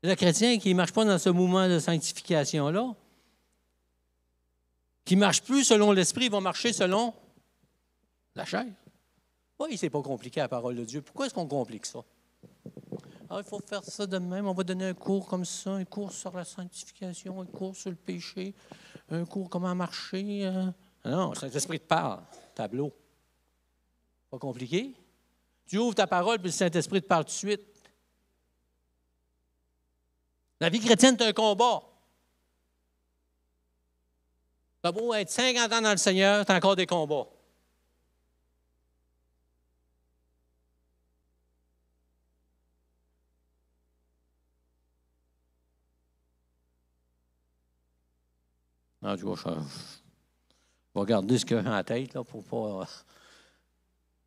Le chrétien qui ne marche pas dans ce mouvement de sanctification-là, qui ne marche plus selon l'esprit, va marcher selon la chair. Oui, c'est pas compliqué la parole de Dieu. Pourquoi est-ce qu'on complique ça? Ah, il faut faire ça de même. On va donner un cours comme ça, un cours sur la sanctification, un cours sur le péché, un cours comment marcher. Non, le Saint-Esprit te parle. Tableau. Pas compliqué. Tu ouvres ta parole, puis le Saint-Esprit te parle tout de suite. La vie chrétienne, c'est un combat. Tu as beau être 50 ans dans le Seigneur, tu as encore des combats. Non, je vais regarder ce que j'ai en tête là, pour pas.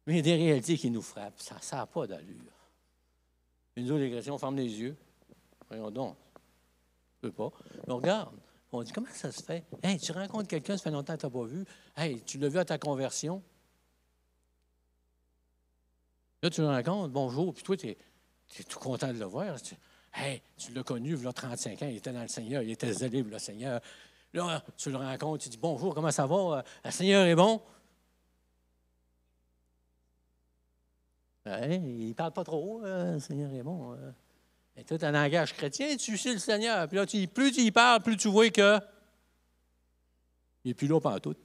Mais il y a des réalités qui nous frappent. Ça n'a pas d'allure. Nous autres, les chrétiens, on ferme les yeux. Voyons donc. On ne peut pas. Mais on regarde. On dit, comment ça se fait? Hey, tu rencontres quelqu'un, ça fait longtemps que tu n'as pas vu. Hey, tu l'as vu à ta conversion. Là, tu le rencontres, bonjour, puis toi, tu es tout content de le voir. Hey, tu l'as connu, il y a 35 ans, il était dans le Seigneur, il était zélé pour le Seigneur. Là, tu le rencontres, tu dis, bonjour, comment ça va? Le Seigneur est bon. Hey, il ne parle pas trop, le Seigneur est bon. Et tout un langage chrétien, tu sais le Seigneur. Puis là, plus tu y parles, plus tu vois que il n'est plus là pendant tout.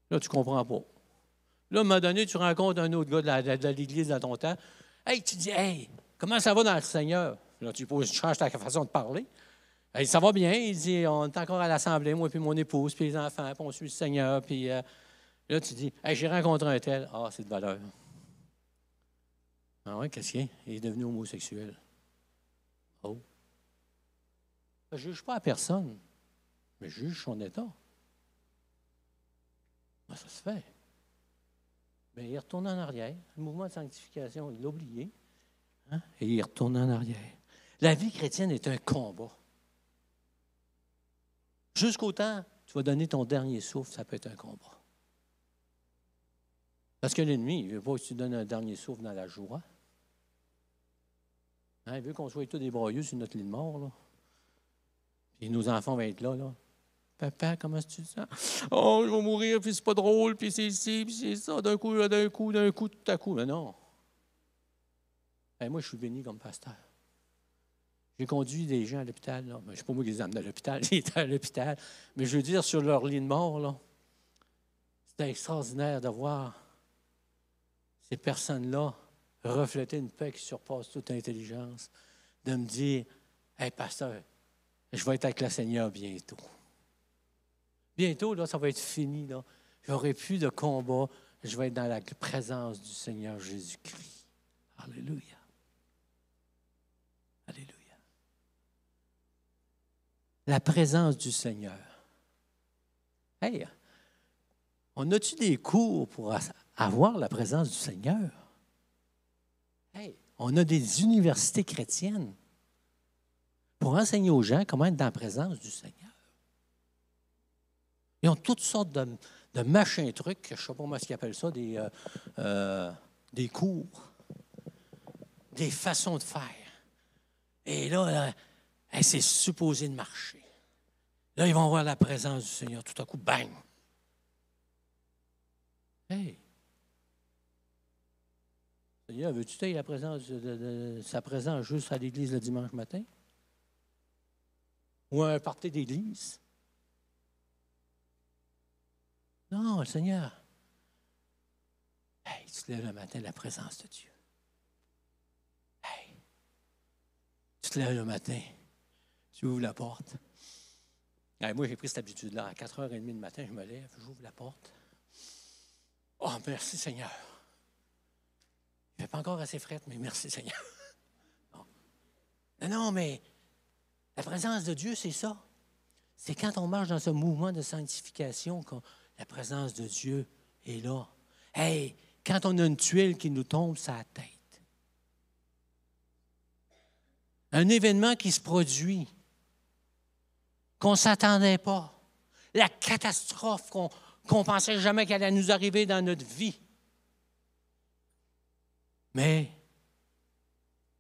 Là, tu ne comprends pas. Là, à un moment donné, tu rencontres un autre gars de l'Église dans ton temps. Hey, tu dis, hey, comment ça va dans le Seigneur? Là, tu changes ta façon de parler. Hey, ça va bien. Il dit, on est encore à l'Assemblée, moi, puis mon épouse, puis les enfants, puis on suit le Seigneur. Puis là, tu dis, hey, j'ai rencontré un tel. Ah, c'est de valeur. Ah ouais, qu'est-ce qu'il est? Il est devenu homosexuel. Oh. Je ne juge pas à personne, mais je juge son état. Ben, ça se fait. Bien, il retourne en arrière. Le mouvement de sanctification, il l'a oublié. Hein? Et il retourne en arrière. La vie chrétienne est un combat. Jusqu'au temps, tu vas donner ton dernier souffle, ça peut être un combat. Parce que l'ennemi, il ne veut pas que tu donnes un dernier souffle dans la joie. Hein? Il veut qu'on soit tous des broyeux sur notre lit de mort, là. Puis nos enfants vont être là, là. Papa, comment tu te sens? Oh, je vais mourir, puis c'est pas drôle, puis c'est ici, puis c'est ça, d'un coup, tout à coup. Mais non. Moi, je suis béni comme pasteur. J'ai conduit des gens à l'hôpital, là. Je ne sais pas moi qui les amené à l'hôpital, ils étaient à l'hôpital. Mais je veux dire, sur leur lit de mort, là, c'était extraordinaire de voir ces personnes-là refléter une paix qui surpasse toute intelligence, de me dire, hey, pasteur, je vais être avec le Seigneur bientôt. Bientôt, là, ça va être fini. Là. J'aurai plus de combat. Je vais être dans la présence du Seigneur Jésus-Christ. Alléluia. Alléluia. La présence du Seigneur. Hey, on a-tu des cours pour avoir la présence du Seigneur? Hey, on a des universités chrétiennes pour enseigner aux gens comment être dans la présence du Seigneur. Ils ont toutes sortes de machins trucs, je ne sais pas comment ils appellent ça, des cours, des façons de faire. Et là c'est supposé de marcher. Là, ils vont voir la présence du Seigneur. Tout à coup, bang! Hey! Seigneur, veux-tu tailler la présence de sa présence juste à l'église le dimanche matin? Ou à un party d'église? Non, le Seigneur. Hey, tu te lèves le matin, la présence de Dieu. Hey, tu te lèves le matin, tu ouvres la porte. Hey, moi, j'ai pris cette habitude-là. À 4h30 du matin, je me lève, j'ouvre la porte. Oh, merci Seigneur. Il ne fait pas encore assez frette, mais merci Seigneur. Bon. Non, mais la présence de Dieu, c'est ça. C'est quand on marche dans ce mouvement de sanctification que la présence de Dieu est là. Hey, quand on a une tuile qui nous tombe sur la tête. Un événement qui se produit, qu'on ne s'attendait pas. La catastrophe qu'on ne pensait jamais qu'elle allait nous arriver dans notre vie. Mais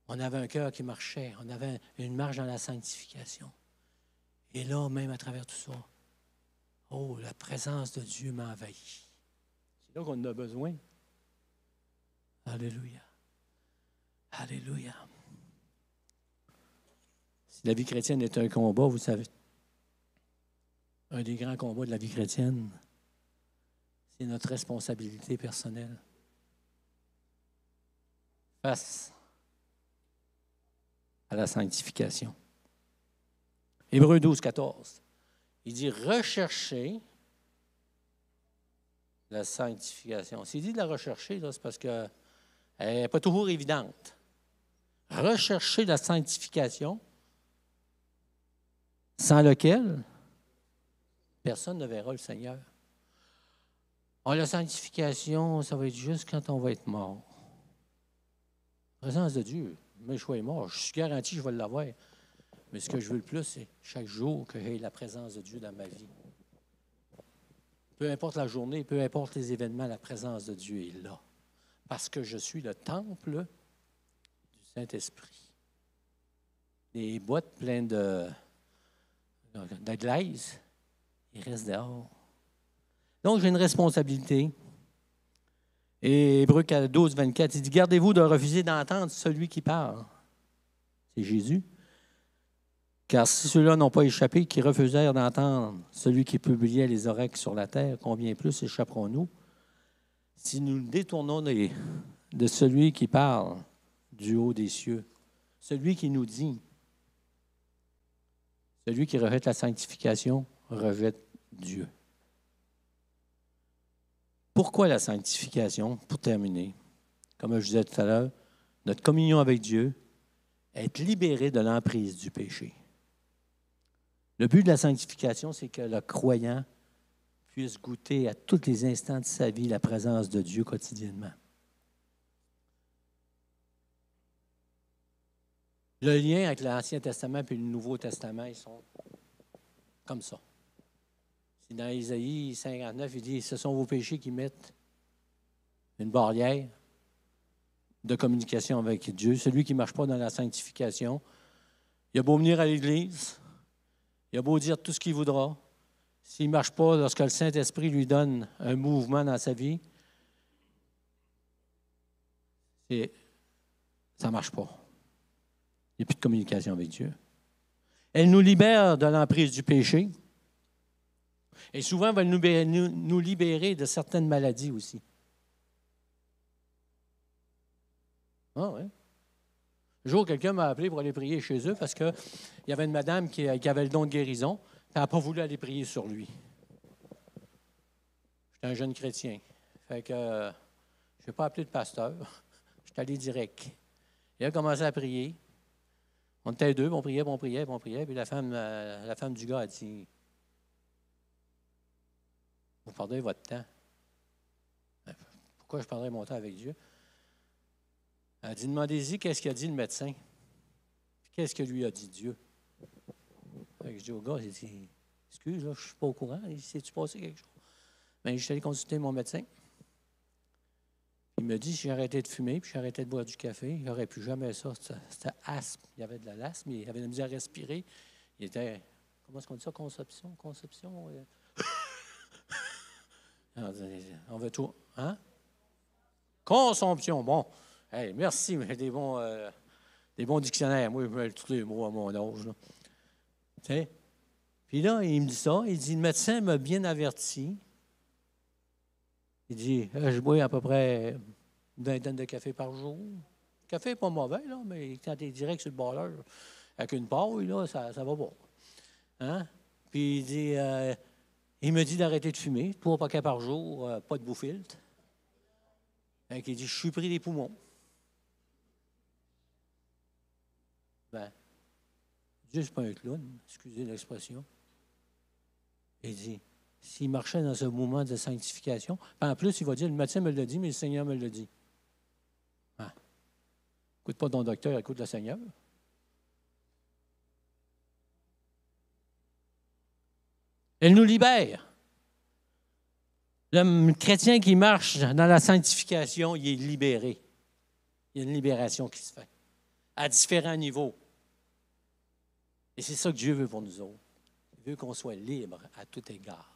on avait un cœur qui marchait. On avait une marche dans la sanctification. Et là, même à travers tout ça, oh, la présence de Dieu m'a envahi. C'est là qu'on en a besoin. Alléluia. Alléluia. Si la vie chrétienne est un combat, vous savez, un des grands combats de la vie chrétienne, c'est notre responsabilité personnelle face à la sanctification. Hébreux 12, 14. Il dit rechercher la sanctification. S'il dit de la rechercher, là, c'est parce qu'elle n'est pas toujours évidente. Rechercher la sanctification, sans lequel personne ne verra le Seigneur. Oh, la sanctification, ça va être juste quand on va être mort. La présence de Dieu, mais je suis mort, je suis garanti que je vais l'avoir. Mais ce que je veux le plus, c'est chaque jour que j'ai la présence de Dieu dans ma vie. Peu importe la journée, peu importe les événements, la présence de Dieu est là. Parce que je suis le temple du Saint-Esprit. Les boîtes pleines de glaise, ils restent dehors. Donc, j'ai une responsabilité. Et Hébreux 12, 24, il dit « Gardez-vous de refuser d'entendre celui qui parle. » C'est Jésus. « Car si ceux-là n'ont pas échappé, qui refusèrent d'entendre celui qui publiait les oracles sur la terre, combien plus échapperons-nous si nous nous détournons de celui qui parle du haut des cieux, celui qui nous dit, celui qui rejette la sanctification, rejette Dieu. » Pourquoi la sanctification? Pour terminer, comme je disais tout à l'heure, notre communion avec Dieu, être libéré de l'emprise du péché. Le but de la sanctification, c'est que le croyant puisse goûter à tous les instants de sa vie la présence de Dieu quotidiennement. Le lien avec l'Ancien Testament et le Nouveau Testament, ils sont comme ça. Dans Isaïe 59, il dit « Ce sont vos péchés qui mettent une barrière de communication avec Dieu. Celui qui ne marche pas dans la sanctification, il a beau venir à l'Église, il a beau dire tout ce qu'il voudra. S'il ne marche pas lorsque le Saint-Esprit lui donne un mouvement dans sa vie, ça ne marche pas. Il n'y a plus de communication avec Dieu. Elle nous libère de l'emprise du péché. Et souvent, elle va nous libérer de certaines maladies aussi. Ah oui. Un jour, quelqu'un m'a appelé pour aller prier chez eux parce qu'il y avait une madame qui avait le don de guérison. Elle n'a pas voulu aller prier sur lui. J'étais un jeune chrétien. Fait que je n'ai pas appelé de pasteur. Je suis allé direct. Il a commencé à prier. On était deux, on priait, on priait, on priait. Puis la femme du gars a dit « Vous perdez votre temps. » Pourquoi je perdrais mon temps avec Dieu? Elle a dit « Demandez-y qu'est-ce qu'il a dit le médecin. Puis qu'est-ce que lui a dit Dieu. » Je dis au gars, j'ai dit « Excuse, là, je ne suis pas au courant. S'est-tu passé quelque chose? » Bien, je suis allé consulter mon médecin. Il me dit si j'arrêtais de fumer puis j'arrêtais de boire du café, il n'aurait plus jamais ça. C'était asthme. Il y avait de la l'asthme, il avait de la misère à respirer. Il était, comment est-ce qu'on dit ça, conception? On veut tout. Hein? Consomption. Bon. Hey, merci, mais des bons dictionnaires. Moi, je mets tous les mots à mon âge. Là. Tu sais? Puis là, il me dit ça. Il dit le médecin m'a bien averti. Il dit je bois à peu près une vingtaine de cafés par jour. Le café n'est pas mauvais, là, mais quand tu es direct sur le balleur avec une paille, là, ça va pas. Hein? Puis il dit il me dit d'arrêter de fumer, 3 paquets par jour, pas de bouffilte. Il dit je suis pris des poumons. Ben, Dieu, c'est pas un clown, excusez l'expression. Il dit s'il marchait dans ce mouvement de sanctification, en plus, il va dire, le médecin me l'a dit, mais le Seigneur me l'a dit. Ah. Écoute pas ton docteur, écoute le Seigneur. Elle nous libère. Le chrétien qui marche dans la sanctification, il est libéré. Il y a une libération qui se fait à différents niveaux. Et c'est ça que Dieu veut pour nous autres. Il veut qu'on soit libre à tout égard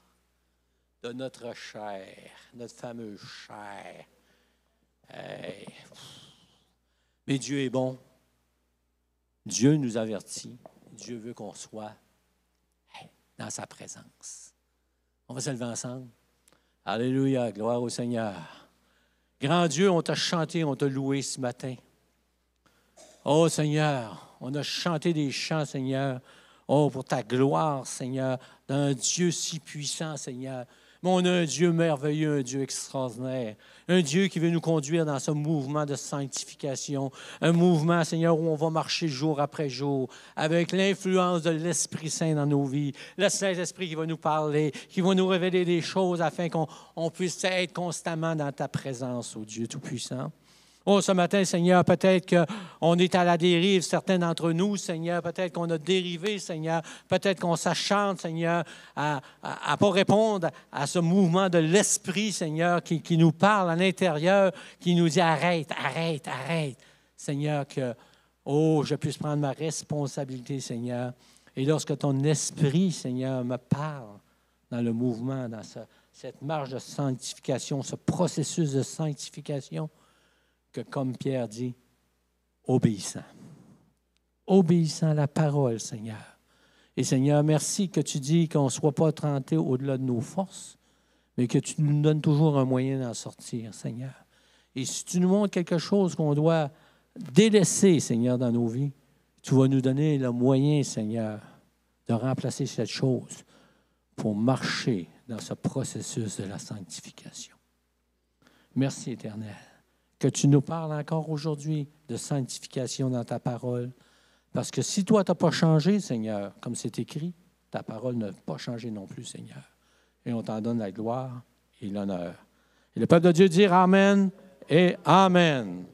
de notre chair, notre fameuse chair. Hey. Mais Dieu est bon. Dieu nous avertit. Dieu veut qu'on soit dans sa présence. On va se lever ensemble. Alléluia, gloire au Seigneur. Grand Dieu, on t'a chanté, on t'a loué ce matin. Oh Seigneur, on a chanté des chants, Seigneur. Oh, pour ta gloire, Seigneur, d'un Dieu si puissant, Seigneur. Mais on a un Dieu merveilleux, un Dieu extraordinaire, un Dieu qui veut nous conduire dans ce mouvement de sanctification, un mouvement, Seigneur, où on va marcher jour après jour, avec l'influence de l'Esprit Saint dans nos vies, le Saint-Esprit qui va nous parler, qui va nous révéler des choses afin qu'on puisse être constamment dans ta présence, ô Dieu Tout-Puissant. Oh, ce matin, Seigneur, peut-être qu'on est à la dérive, certains d'entre nous, Seigneur. Peut-être qu'on a dérivé, Seigneur. Peut-être qu'on s'achante, Seigneur, à ne pas répondre à ce mouvement de l'Esprit, Seigneur, qui nous parle à l'intérieur, qui nous dit arrête, arrête, arrête. Seigneur, que, je puisse prendre ma responsabilité, Seigneur. Et lorsque ton Esprit, Seigneur, me parle dans le mouvement, dans cette marche de sanctification, ce processus de sanctification, que, comme Pierre dit, obéissant. Obéissant à la parole, Seigneur. Et Seigneur, merci que tu dis qu'on ne soit pas tenté au-delà de nos forces, mais que tu nous donnes toujours un moyen d'en sortir, Seigneur. Et si tu nous montres quelque chose qu'on doit délaisser, Seigneur, dans nos vies, tu vas nous donner le moyen, Seigneur, de remplacer cette chose pour marcher dans ce processus de la sanctification. Merci, Éternel, que tu nous parles encore aujourd'hui de sanctification dans ta parole. Parce que si toi, tu n'as pas changé, Seigneur, comme c'est écrit, ta parole n'a pas changé non plus, Seigneur. Et on t'en donne la gloire et l'honneur. Et le peuple de Dieu dit Amen et Amen.